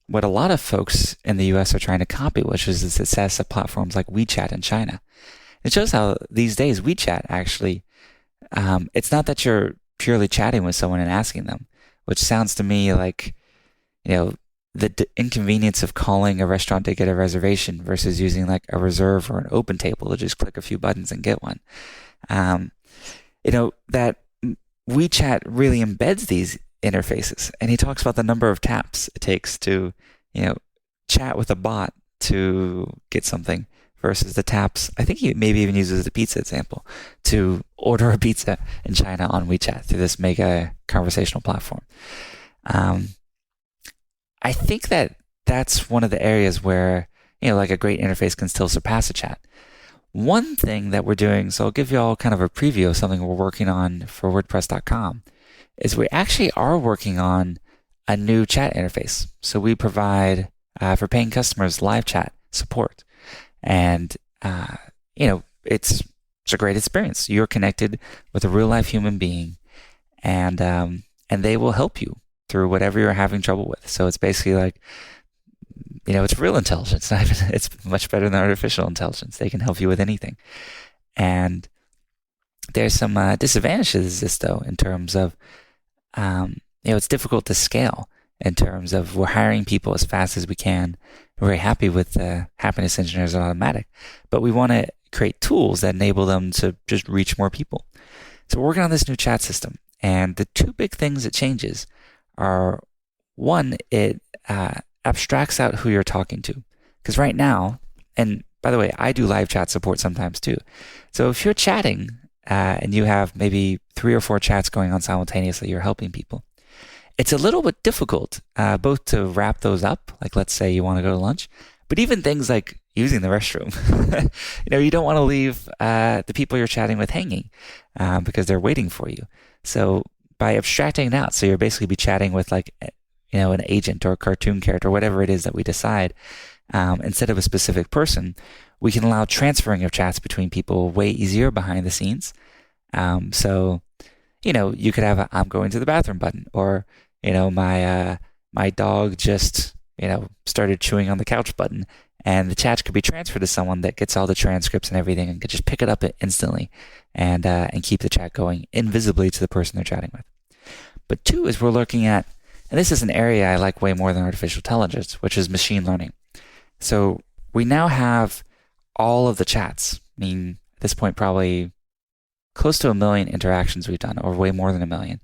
S8: what a lot of folks in the US are trying to copy, which is the success of platforms like WeChat in China. It shows how these days WeChat actually, it's not that you're purely chatting with someone and asking them, which sounds to me like, the inconvenience of calling a restaurant to get a reservation versus using like a reserve or an open table to just click a few buttons and get one. That WeChat really embeds these interfaces, and he talks about the number of taps it takes to, chat with a bot to get something versus the taps. I think he maybe even uses the pizza example to order a pizza in China on WeChat through this mega conversational platform. I think that's one of the areas where, like a great interface can still surpass a chat. One thing that we're doing, so I'll give you all kind of a preview of something we're working on for WordPress.com, is we actually are working on a new chat interface. So we provide, for paying customers, live chat support. And, it's a great experience. You're connected with a real life human being, and they will help you through whatever you're having trouble with. So it's basically like, it's real intelligence. It's much better than artificial intelligence. They can help you with anything. And there's some disadvantages to this, though, in terms of, it's difficult to scale in terms of we're hiring people as fast as we can. We're very happy with the happiness engineers on Automatic, but we want to create tools that enable them to just reach more people. So we're working on this new chat system. And the two big things it changes are, one, it abstracts out who you're talking to. Because right now, and by the way, I do live chat support sometimes too. So if you're chatting and you have maybe 3 or 4 chats going on simultaneously, you're helping people. It's a little bit difficult both to wrap those up, like let's say you want to go to lunch, but even things like using the restroom. You don't want to leave the people you're chatting with hanging because they're waiting for you. So by abstracting it out, so you'll basically be chatting with like, an agent or a cartoon character, whatever it is that we decide, instead of a specific person, we can allow transferring of chats between people way easier behind the scenes. So, you could have a "I'm going to the bathroom" button, or, my dog just, started chewing on the couch button, and the chat could be transferred to someone that gets all the transcripts and everything and could just pick it up instantly and keep the chat going invisibly to the person they're chatting with. But 2 is we're looking at, and this is an area I like way more than artificial intelligence, which is machine learning. So we now have all of the chats. I mean, at this point, probably close to 1 million interactions we've done, or way more than 1 million.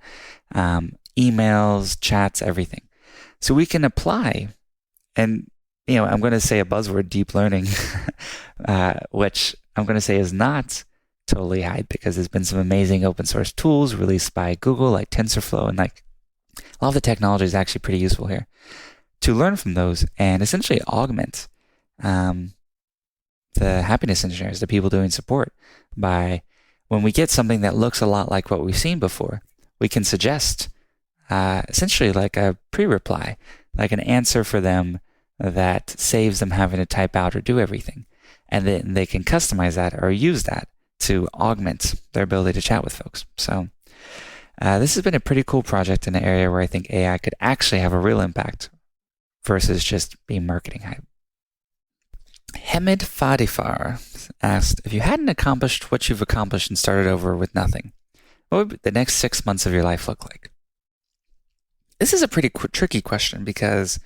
S8: Emails, chats, everything. So we can apply, and, I'm going to say a buzzword, deep learning, which I'm going to say is not totally hype, because there's been some amazing open source tools released by Google, like TensorFlow, and like a lot of the technology is actually pretty useful here to learn from those and essentially augment the happiness engineers, the people doing support, by when we get something that looks a lot like what we've seen before, we can suggest essentially like a pre-reply, like an answer for them that saves them having to type out or do everything. And then they can customize that or use that to augment their ability to chat with folks. So this has been a pretty cool project in an area where I think AI could actually have a real impact versus just being marketing hype. Hamid Fadifar asked, if you hadn't accomplished what you've accomplished and started over with nothing, what would the next 6 months of your life look like? This is a pretty tricky question because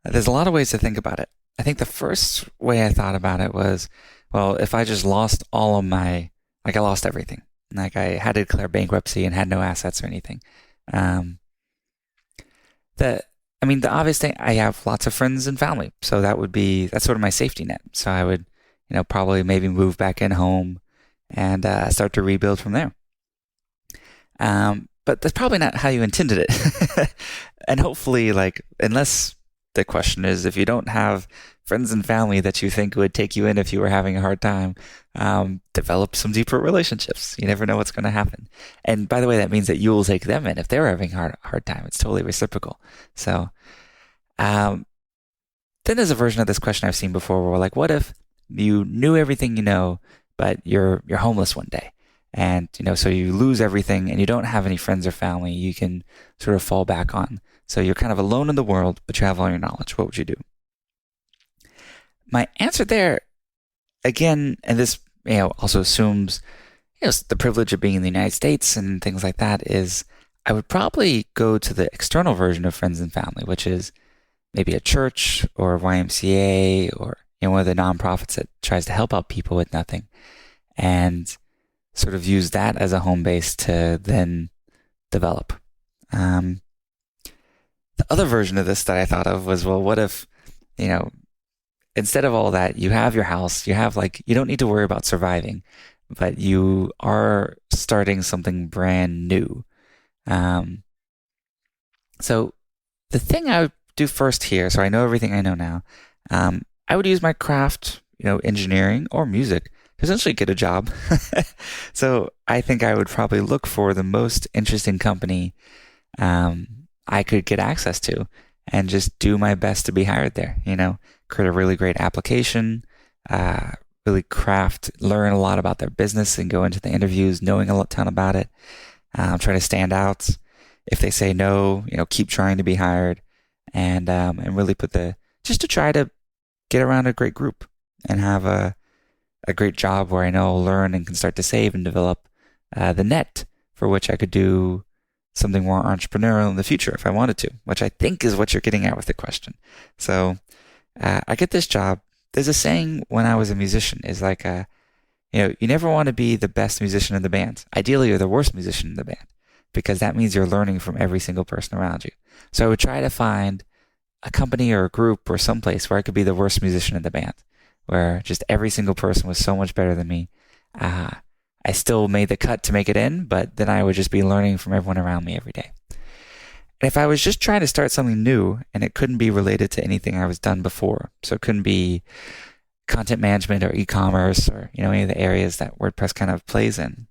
S8: there's a lot of ways to think about it. I think the first way I thought about it was, well, if I just lost all of I lost everything. Like I had to declare bankruptcy and had no assets or anything. The obvious thing, I have lots of friends and family. So that's sort of my safety net. So I would, probably maybe move back in home and start to rebuild from there. But that's probably not how you intended it. And hopefully, unless the question is, if you don't have friends and family that you think would take you in if you were having a hard time, develop some deeper relationships. You never know what's going to happen. And by the way, that means that you will take them in if they're having a hard time. It's totally reciprocal. So then there's a version of this question I've seen before where what if you knew everything you know, but you're homeless one day? And, so you lose everything and you don't have any friends or family you can sort of fall back on. So you're kind of alone in the world, but you have all your knowledge. What would you do? My answer there, again, and this also assumes the privilege of being in the United States and things like that, is I would probably go to the external version of friends and family, which is maybe a church or a YMCA or one of the nonprofits that tries to help out people with nothing, and sort of use that as a home base to then develop. The other version of this that I thought of was, well, what if, instead of all that, you have your house, you don't need to worry about surviving, but you are starting something brand new. So the thing I would do first here, so I know everything I know now, I would use my craft, engineering or music to essentially get a job. So I think I would probably look for the most interesting company I could get access to and just do my best to be hired there, create a really great application, really learn a lot about their business and go into the interviews knowing a ton about it. Try to stand out. If they say no, keep trying to be hired, and really just to try to get around a great group and have a great job where I know I'll learn and can start to save and develop the net for which I could do something more entrepreneurial in the future if I wanted to, which I think is what you're getting at with the question. So I get this job. There's a saying when I was a musician is like, you never want to be the best musician in the band. Ideally, you're the worst musician in the band, because that means you're learning from every single person around you. So I would try to find a company or a group or someplace where I could be the worst musician in the band, where just every single person was so much better than me. I still made the cut to make it in, but then I would just be learning from everyone around me every day. And if I was just trying to start something new and it couldn't be related to anything I was done before, so it couldn't be content management or e-commerce or, any of the areas that WordPress kind of plays in,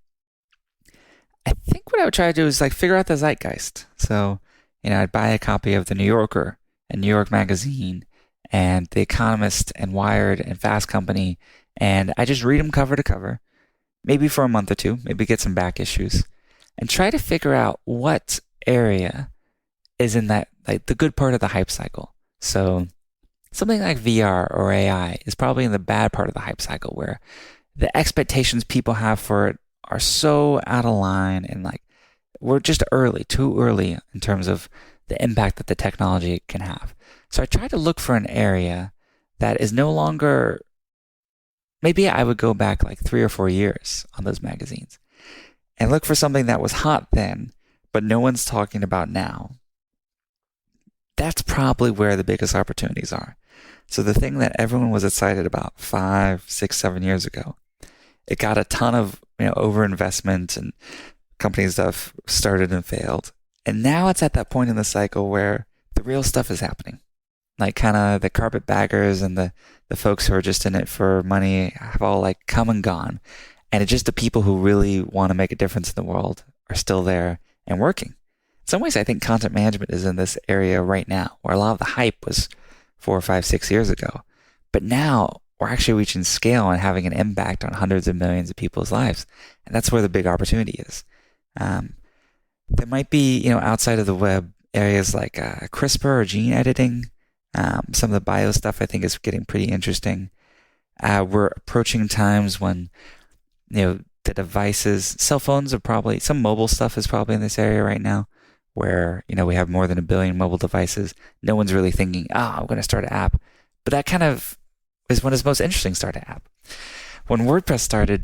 S8: I think what I would try to do is figure out the zeitgeist. So, I'd buy a copy of The New Yorker and New York Magazine and The Economist and Wired and Fast Company, and I just read them cover to cover, maybe for a month or two, maybe get some back issues, and try to figure out what area is in that, the good part of the hype cycle. So something like VR or AI is probably in the bad part of the hype cycle, where the expectations people have for it are so out of line, and we're just too early in terms of the impact that the technology can have. So I try to look for an area that is no longer, maybe I would go back 3 or 4 years on those magazines and look for something that was hot then, but no one's talking about now. That's probably where the biggest opportunities are. So the thing that everyone was excited about 5, 6, 7 years ago, it got a ton of overinvestment, and companies that have started and failed. And now it's at that point in the cycle where the real stuff is happening. Kind of the carpetbaggers and the folks who are just in it for money have all come and gone. And it's just the people who really want to make a difference in the world are still there and working. In some ways, I think content management is in this area right now, where a lot of the hype was 4, 5, 6 years ago. But now we're actually reaching scale and having an impact on hundreds of millions of people's lives. And that's where the big opportunity is. There might be, outside of the web, areas like CRISPR or gene editing. Some of the bio stuff I think is getting pretty interesting. We're approaching times when, the devices, cell phones are probably, some mobile stuff is probably in this area right now, where, we have more than 1 billion mobile devices. No one's really thinking, I'm going to start an app. But that kind of is when it's most interesting to start an app. When WordPress started,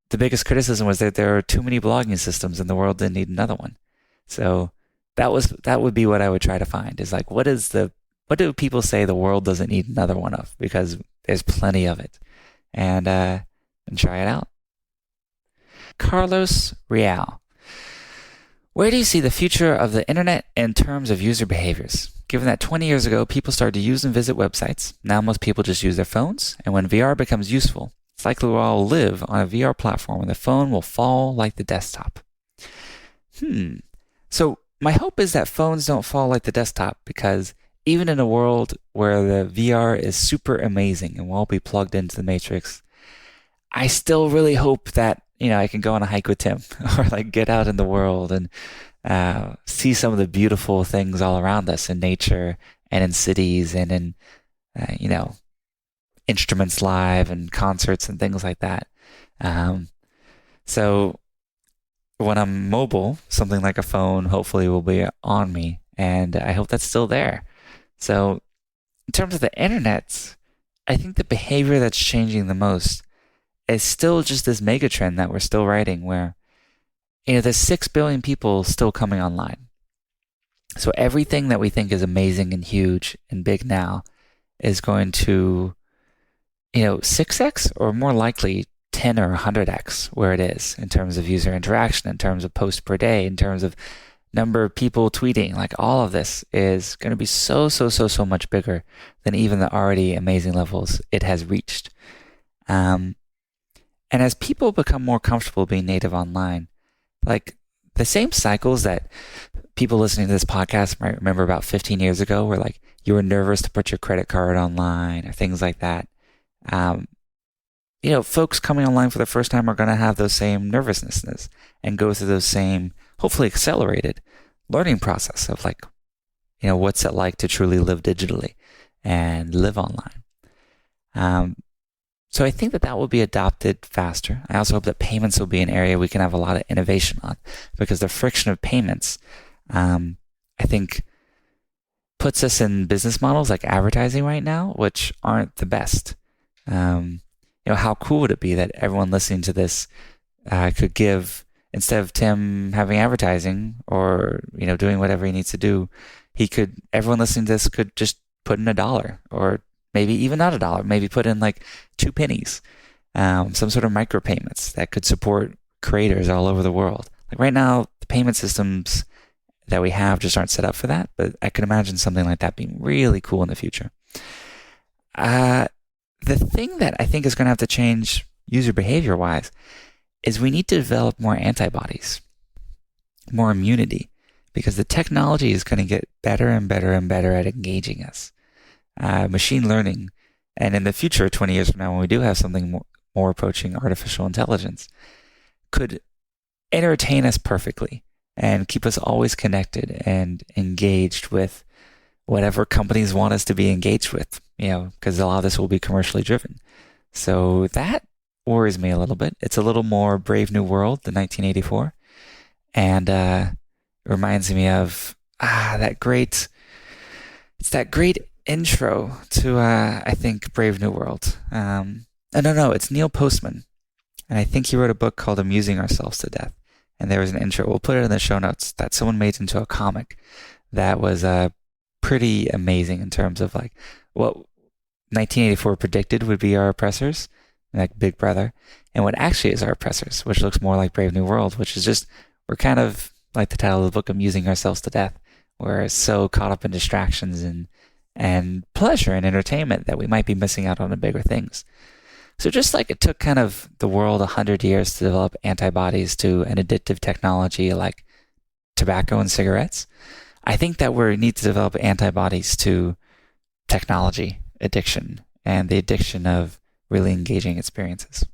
S8: the biggest criticism was that there are too many blogging systems and the world didn't need another one. So that would be what I would try to find, is what do people say the world doesn't need another one of? Because there's plenty of it. And try it out. Carlos Real. Where do you see the future of the internet in terms of user behaviors? Given that 20 years ago, people started to use and visit websites, now most people just use their phones. And when VR becomes useful, it's likely we'll all live on a VR platform and the phone will fall like the desktop. So my hope is that phones don't fall like the desktop, because even in a world where the VR is super amazing and we'll all be plugged into the matrix, I still really hope that, I can go on a hike with Tim or get out in the world and see some of the beautiful things all around us in nature and in cities and in, instruments live and concerts and things like that. So when I'm mobile, something like a phone hopefully will be on me, and I hope that's still there. So in terms of the internet, I think the behavior that's changing the most is still just this mega trend that we're still riding where, there's 6 billion people still coming online. So everything that we think is amazing and huge and big now is going to, 6x or more likely 10 or 100x where it is in terms of user interaction, in terms of posts per day, in terms of number of people tweeting. Like all of this is going to be so much bigger than even the already amazing levels it has reached. And as people become more comfortable being native online, like the same cycles that people listening to this podcast might remember about 15 years ago, where like you were nervous to put your credit card online or things like that. Folks coming online for the first time are going to have those same nervousnesses and go through those same, hopefully accelerated learning process of like, what's it like to truly live digitally and live online. So I think that will be adopted faster. I also hope that payments will be an area we can have a lot of innovation on, because the friction of payments, I think, puts us in business models like advertising right now, which aren't the best. How cool would it be that everyone listening to this could give, instead of Tim having advertising or, doing whatever he needs to do, everyone listening to this could just put in $1, or maybe even not $1, maybe put in like 2 pennies, some sort of micropayments that could support creators all over the world. Like right now, the payment systems that we have just aren't set up for that, but I can imagine something like that being really cool in the future. The thing that I think is going to have to change user behavior-wise is we need to develop more antibodies, more immunity, because the technology is going to get better and better and better at engaging us. Machine learning, and in the future, 20 years from now, when we do have something more approaching artificial intelligence, could entertain us perfectly and keep us always connected and engaged with whatever companies want us to be engaged with, because a lot of this will be commercially driven. So that worries me a little bit. It's a little more Brave New World than 1984. And it reminds me of that great intro to, I think, Brave New World. No, it's Neil Postman. And I think he wrote a book called Amusing Ourselves to Death. And there was an intro, we'll put it in the show notes, that someone made into a comic that was pretty amazing in terms of like what 1984 predicted would be our oppressors, like Big Brother, and what actually is our oppressors, which looks more like Brave New World, which is just, we're kind of like the title of the book, Amusing Ourselves to Death. We're so caught up in distractions and pleasure and entertainment that we might be missing out on the bigger things. So just like it took kind of the world 100 years to develop antibodies to an addictive technology like tobacco and cigarettes, I think that we need to develop antibodies to technology addiction and the addiction of really engaging experiences.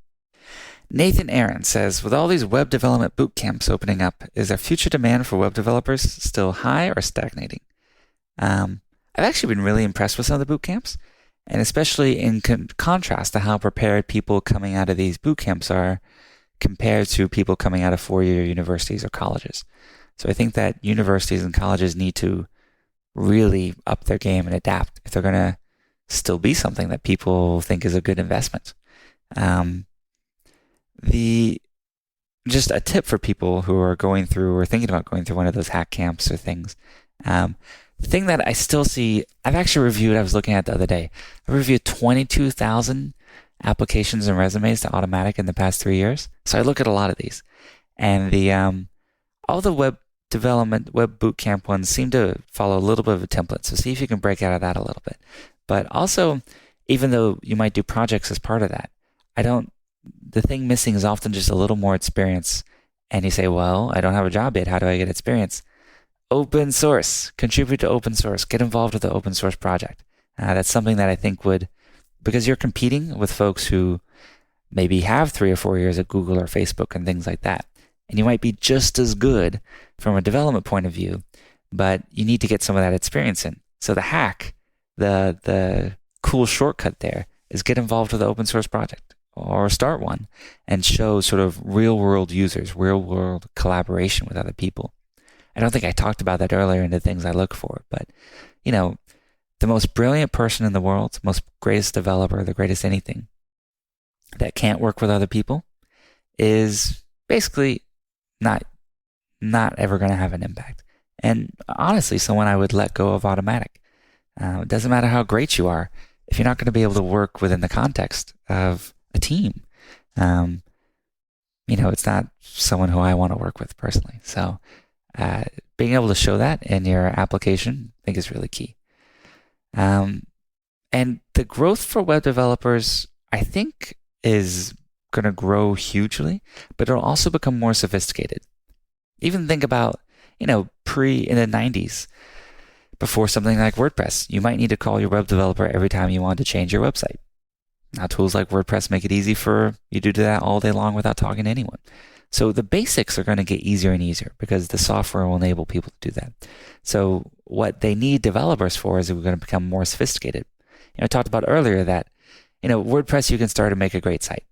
S8: Nathan Aaron says, with all these web development boot camps opening up, is there future demand for web developers still high or stagnating? I've actually been really impressed with some of the boot camps, and especially in contrast to how prepared people coming out of these boot camps are compared to people coming out of 4-year universities or colleges. So I think that universities and colleges need to really up their game and adapt if they're going to still be something that people think is a good investment. Just a tip for people who are going through or thinking about going through one of those hack camps or things. The thing that I still see, I was looking at the other day, I reviewed 22,000 applications and resumes to Automatic in the past 3 years. So I look at a lot of these, and all the web development, web bootcamp ones seem to follow a little bit of a template. So see if you can break out of that a little bit. But also, even though you might do projects as part of that, the thing missing is often just a little more experience. And you say, well, I don't have a job yet. How do I get experience? Open source, contribute to open source, get involved with the open source project. That's something that I think because you're competing with folks who maybe have 3 or 4 years at Google or Facebook and things like that. And you might be just as good from a development point of view, but you need to get some of that experience in. So the hack, the cool shortcut there is get involved with the open source project or start one and show sort of real world users, real world collaboration with other people. I don't think I talked about that earlier in the things I look for, but the most brilliant person in the world, most greatest developer, the greatest anything that can't work with other people is basically not ever going to have an impact. And honestly, someone I would let go of automatic. It doesn't matter how great you are if you're not going to be able to work within the context of a team. It's not someone who I want to work with personally. So being able to show that in your application, I think is really key. And the growth for web developers, I think, is going to grow hugely, but it'll also become more sophisticated. Even think about, in the 90s, before something like WordPress, you might need to call your web developer every time you want to change your website. Now, tools like WordPress make it easy for you to do that all day long without talking to anyone. So the basics are going to get easier and easier because the software will enable people to do that. So what they need developers for is we're going to become more sophisticated. I talked about earlier that, WordPress, you can start to make a great site.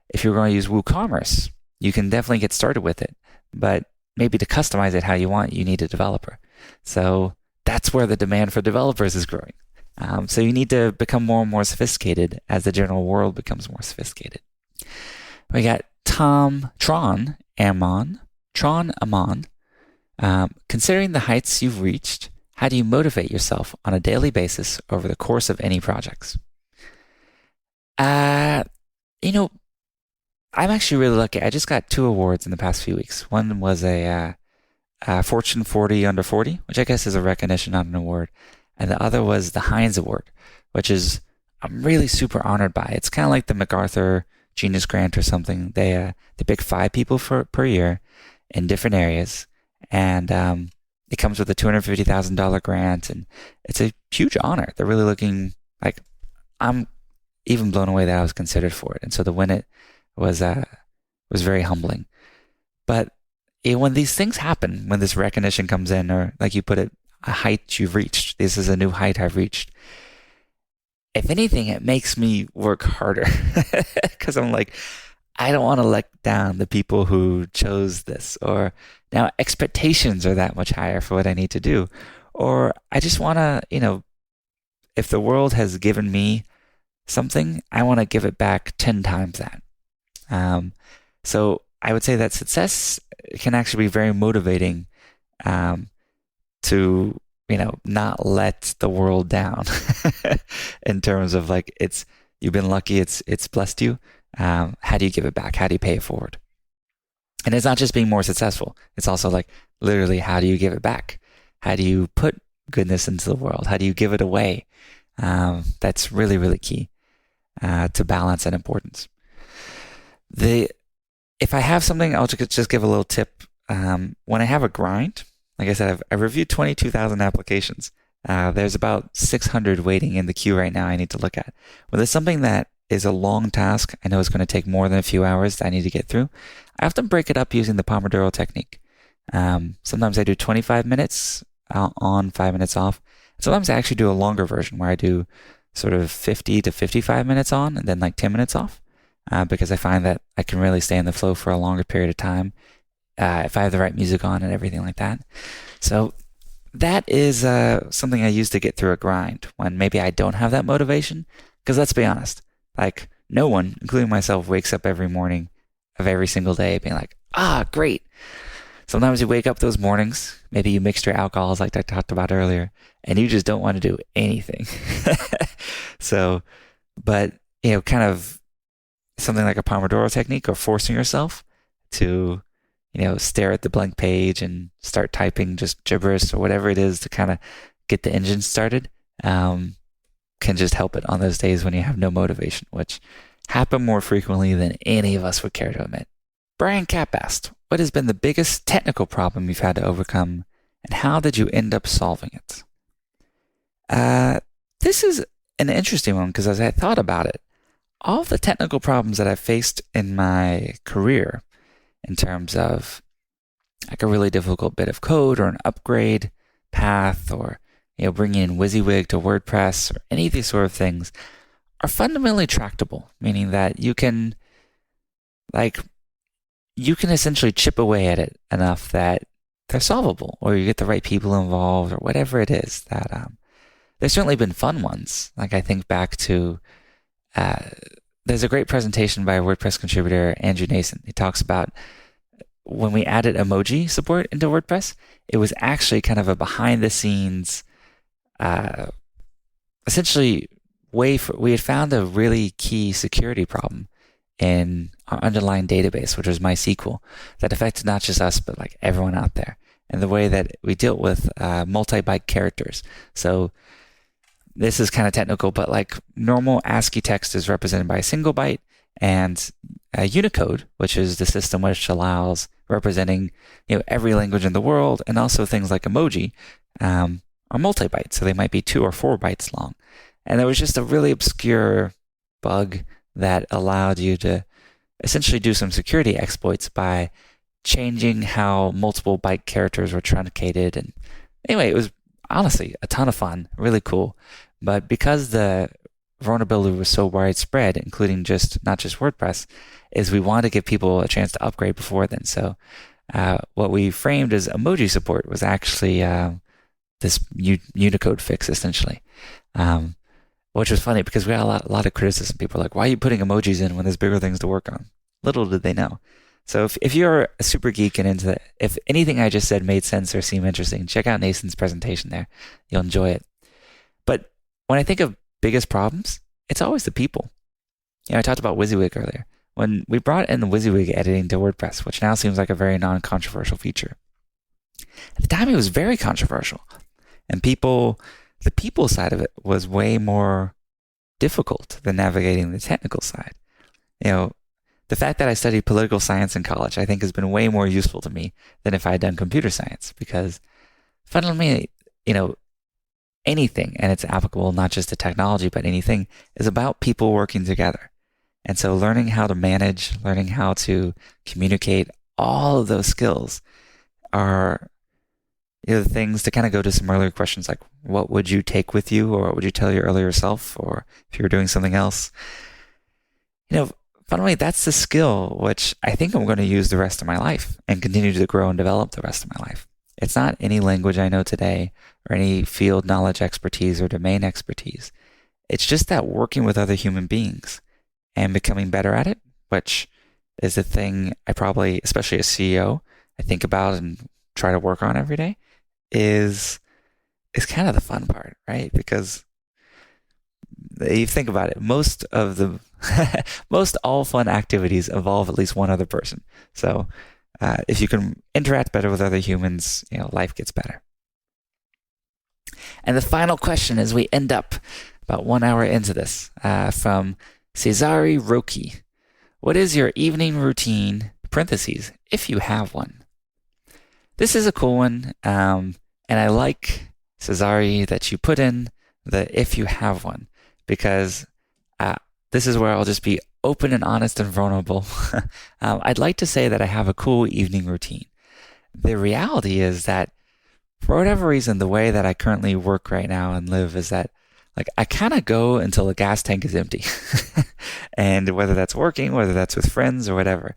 S8: If you're going to use WooCommerce, you can definitely get started with it. But maybe to customize it how you want, you need a developer. So that's where the demand for developers is growing. So you need to become more and more sophisticated as the general world becomes more sophisticated. We got Tron Amon. Considering the heights you've reached, how do you motivate yourself on a daily basis over the course of any projects? I'm actually really lucky. I just got 2 awards in the past few weeks. One was a Fortune 40 under 40, which I guess is a recognition, not an award. And the other was the Heinz Award, which is I'm really super honored by. It's kind of like the MacArthur Genius Grant or something. They pick 5 people per year in different areas, and it comes with a $250,000 grant, and it's a huge honor. They're really looking like I'm even blown away that I was considered for it, and so to win it was very humbling. But when these things happen, when this recognition comes in, or like you put it, a height you've reached, this is a new height I've reached. If anything, it makes me work harder because I'm like, I don't want to let down the people who chose this, or now expectations are that much higher for what I need to do. Or I just want to, if the world has given me something, I want to give it back 10 times that. So I would say that success can actually be very motivating to, not let the world down in terms of like, you've been lucky, it's blessed you. How do you give it back? How do you pay it forward? And it's not just being more successful. It's also like literally, how do you give it back? How do you put goodness into the world? How do you give it away? That's really, really key to balance and importance. If I have something, I'll just give a little tip. When I have a grind, like I said, I've reviewed 22,000 applications. There's about 600 waiting in the queue right now I need to look at. When there's something that is a long task, I know it's going to take more than a few hours that I need to get through, I often break it up using the Pomodoro technique. Sometimes I do 25 minutes on, 5 minutes off. Sometimes I actually do a longer version where I do sort of 50 to 55 minutes on and then like 10 minutes off, because I find that I can really stay in the flow for a longer period of time if I have the right music on and everything like that. So that is something I use to get through a grind when maybe I don't have that motivation. Because let's be honest, like no one, including myself, wakes up every morning of every single day being like, great. Sometimes you wake up those mornings, maybe you mixed your alcohols like I talked about earlier, and you just don't want to do anything. So, but, kind of something like a Pomodoro technique, or forcing yourself to, stare at the blank page and start typing just gibberish or whatever it is to kind of get the engine started, can just help it on those days when you have no motivation, which happen more frequently than any of us would care to admit. Brian Kapp asked, what has been the biggest technical problem you've had to overcome, and how did you end up solving it? This is an interesting one because as I thought about it, all the technical problems that I've faced in my career in terms of like a really difficult bit of code or an upgrade path, or bringing in WYSIWYG to WordPress, or any of these sort of things, are fundamentally tractable, meaning that you can essentially chip away at it enough that they're solvable, or you get the right people involved, or whatever it is that there's certainly been fun ones. Like I think back to, there's a great presentation by a WordPress contributor, Andrew Nason. He talks about when we added emoji support into WordPress, it was actually kind of a behind the scenes, essentially we had found a really key security problem in our underlying database, which was MySQL, that affected not just us, but like everyone out there. And the way that we dealt with multi-byte characters. So this is kind of technical, but like normal ASCII text is represented by a single byte, and Unicode, which is the system which allows representing every language in the world, and also things like emoji, are multi-byte. So they might be 2 or 4 bytes long. And there was just a really obscure bug that allowed you to essentially do some security exploits by changing how multiple byte characters were truncated. And anyway, it was honestly a ton of fun, really cool. But because the vulnerability was so widespread, including not just WordPress, is we wanted to give people a chance to upgrade before then. So what we framed as emoji support was actually this Unicode fix, essentially. Which was funny because we had a lot of criticism. People were like, why are you putting emojis in when there's bigger things to work on? Little did they know. So if you're a super geek and into that, if anything I just said made sense or seemed interesting, check out Nathan's presentation there. You'll enjoy it. But when I think of biggest problems, it's always the people. I talked about WYSIWYG earlier. When we brought in the WYSIWYG editing to WordPress, which now seems like a very non-controversial feature, at the time it was very controversial. And the people side of it was way more difficult than navigating the technical side. The fact that I studied political science in college, I think has been way more useful to me than if I had done computer science, because fundamentally, anything, and it's applicable not just to technology, but anything, is about people working together. And so learning how to manage, learning how to communicate, all of those skills are the things to kind of go to some earlier questions like, what would you take with you, or what would you tell your earlier self, or if you were doing something else? Fundamentally, that's the skill which I think I'm going to use the rest of my life and continue to grow and develop the rest of my life. It's not any language I know today or any field knowledge expertise or domain expertise. It's just that working with other human beings and becoming better at it, which is the thing I probably, especially as CEO, I think about and try to work on every day, is kind of the fun part, right? Because you think about it, most all fun activities involve at least one other person. So if you can interact better with other humans, life gets better. And the final question as we end up about 1 hour into this, from Cesare Roki. What is your evening routine, parentheses, if you have one? This is a cool one. And I like, Cesare, that you put in the if you have one, because this is where I'll just be open and honest and vulnerable. I'd like to say that I have a cool evening routine. The reality is that for whatever reason, the way that I currently work right now and live is that I kind of go until the gas tank is empty. And whether that's working, whether that's with friends or whatever.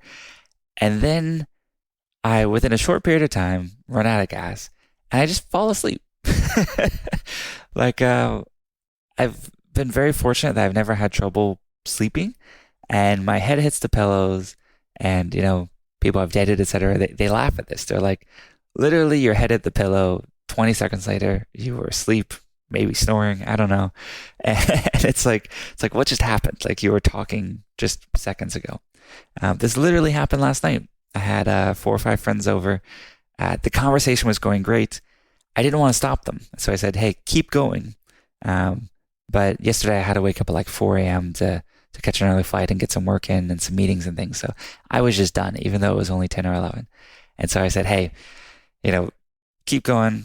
S8: And then I, within a short period of time, run out of gas and I just fall asleep. I've been very fortunate that I've never had trouble sleeping, and my head hits the pillows, and people I've dated, etc., they laugh at this. They're like, literally your head hit the pillow, 20 seconds later you were asleep, maybe snoring, I don't know. And it's like what just happened? Like you were talking just seconds ago. This literally happened last night. I had 4 or 5 friends over. The conversation was going great. I didn't want to stop them, so I said, hey, keep going. But yesterday I had to wake up at 4 a.m. to catch an early flight and get some work in and some meetings and things. So I was just done, even though it was only 10 or 11. And so I said, hey, keep going.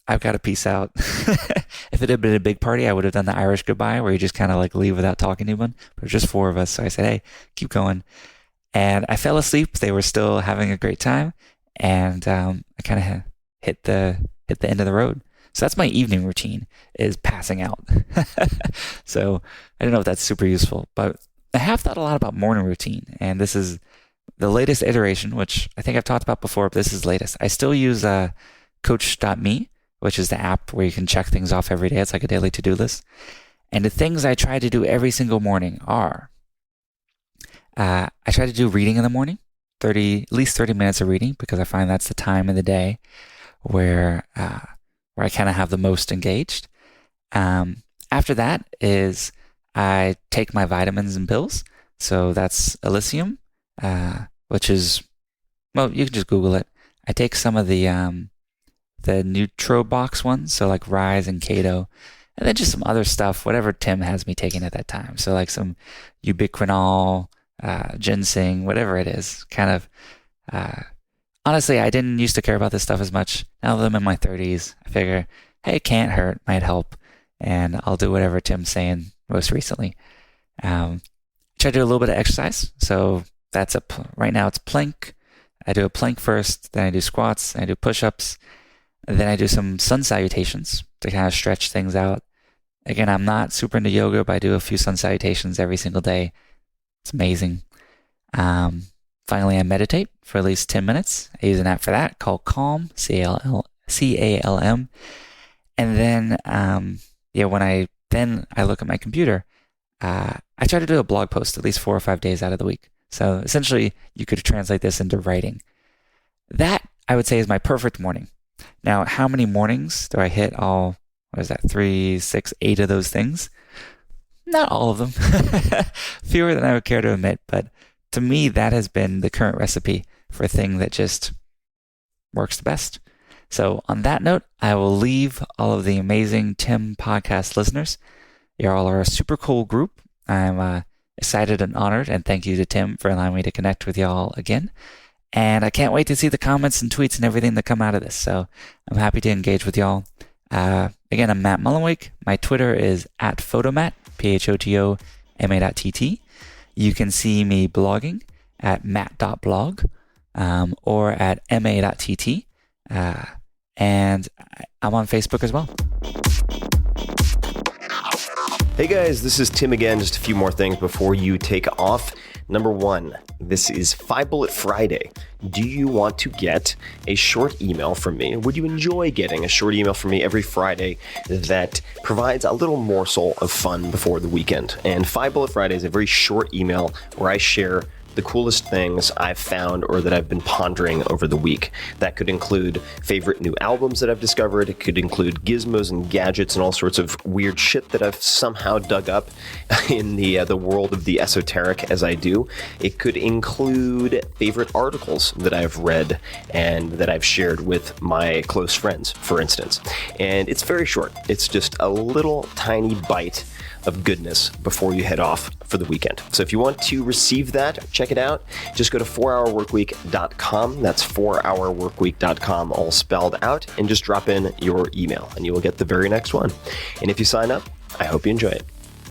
S8: I've got to peace out. If it had been a big party, I would have done the Irish goodbye where you just kind of leave without talking to anyone. But it was just 4 of us. So I said, hey, keep going. And I fell asleep. They were still having a great time. And I kind of hit the end of the road. So that's my evening routine, is passing out. So I don't know if that's super useful, but I have thought a lot about morning routine. And this is the latest iteration, which I think I've talked about before, but this is latest. I still use Coach.me, which is the app where you can check things off every day. It's like a daily to-do list. And the things I try to do every single morning are, I try to do reading in the morning, at least 30 minutes of reading, because I find that's the time in the day where I kind of have the most engaged. After that is I take my vitamins and pills. So that's Elysium, which is, well, you can just Google it. I take some of the NutroBox ones, so like Rise and Keto, and then just some other stuff, whatever Tim has me taking at that time. So like some ubiquinol, ginseng, whatever it is. Kind of, honestly, I didn't used to care about this stuff as much. Now that I'm in my 30s, I figure, hey, it can't hurt, might help, and I'll do whatever Tim's saying most recently. Try to do a little bit of exercise. So that's right now it's plank. I do a plank first, then I do squats, then I do push-ups, and then I do some sun salutations to kind of stretch things out. Again, I'm not super into yoga, but I do a few sun salutations every single day. It's amazing. Finally, I meditate for at least 10 minutes. I use an app for that called Calm, C-A-L-M. And then, when I look at my computer, I try to do a blog post at least 4 or 5 days out of the week. So essentially, you could translate this into writing. That, I would say, is my perfect morning. Now, how many mornings do I hit all, 3, 6, 8 of those things? Not all of them. Fewer than I would care to admit, but to me, that has been the current recipe for a thing that just works the best. So on that note, I will leave all of the amazing Tim podcast listeners. You all are a super cool group. I'm excited and honored, and thank you to Tim for allowing me to connect with y'all again. And I can't wait to see the comments and tweets and everything that come out of this. So I'm happy to engage with y'all. Again, I'm Matt Mullenweg. My Twitter is @photomat, PHOTOMA.TT. You can see me blogging at matt.blog or at ma.tt. And I'm on Facebook as well.
S7: Hey guys, this is Tim again. Just a few more things before you take off. Number one, this is 5 Bullet Friday. Do you want to get a short email from me? Would you enjoy getting a short email from me every Friday that provides a little morsel of fun before the weekend? And 5 Bullet Friday is a very short email where I share the coolest things I've found or that I've been pondering over the week. That could include favorite new albums that I've discovered. It could include gizmos and gadgets and all sorts of weird shit that I've somehow dug up in the world of the esoteric as I do. It could include favorite articles that I've read and that I've shared with my close friends, for instance. And it's very short. It's just a little tiny bite of goodness before you head off for the weekend. So if you want to receive that, check it out. Just go to 4hourworkweek.com. That's 4hourworkweek.com, all spelled out, and just drop in your email and you will get the very next one. And if you sign up, I hope you enjoy it.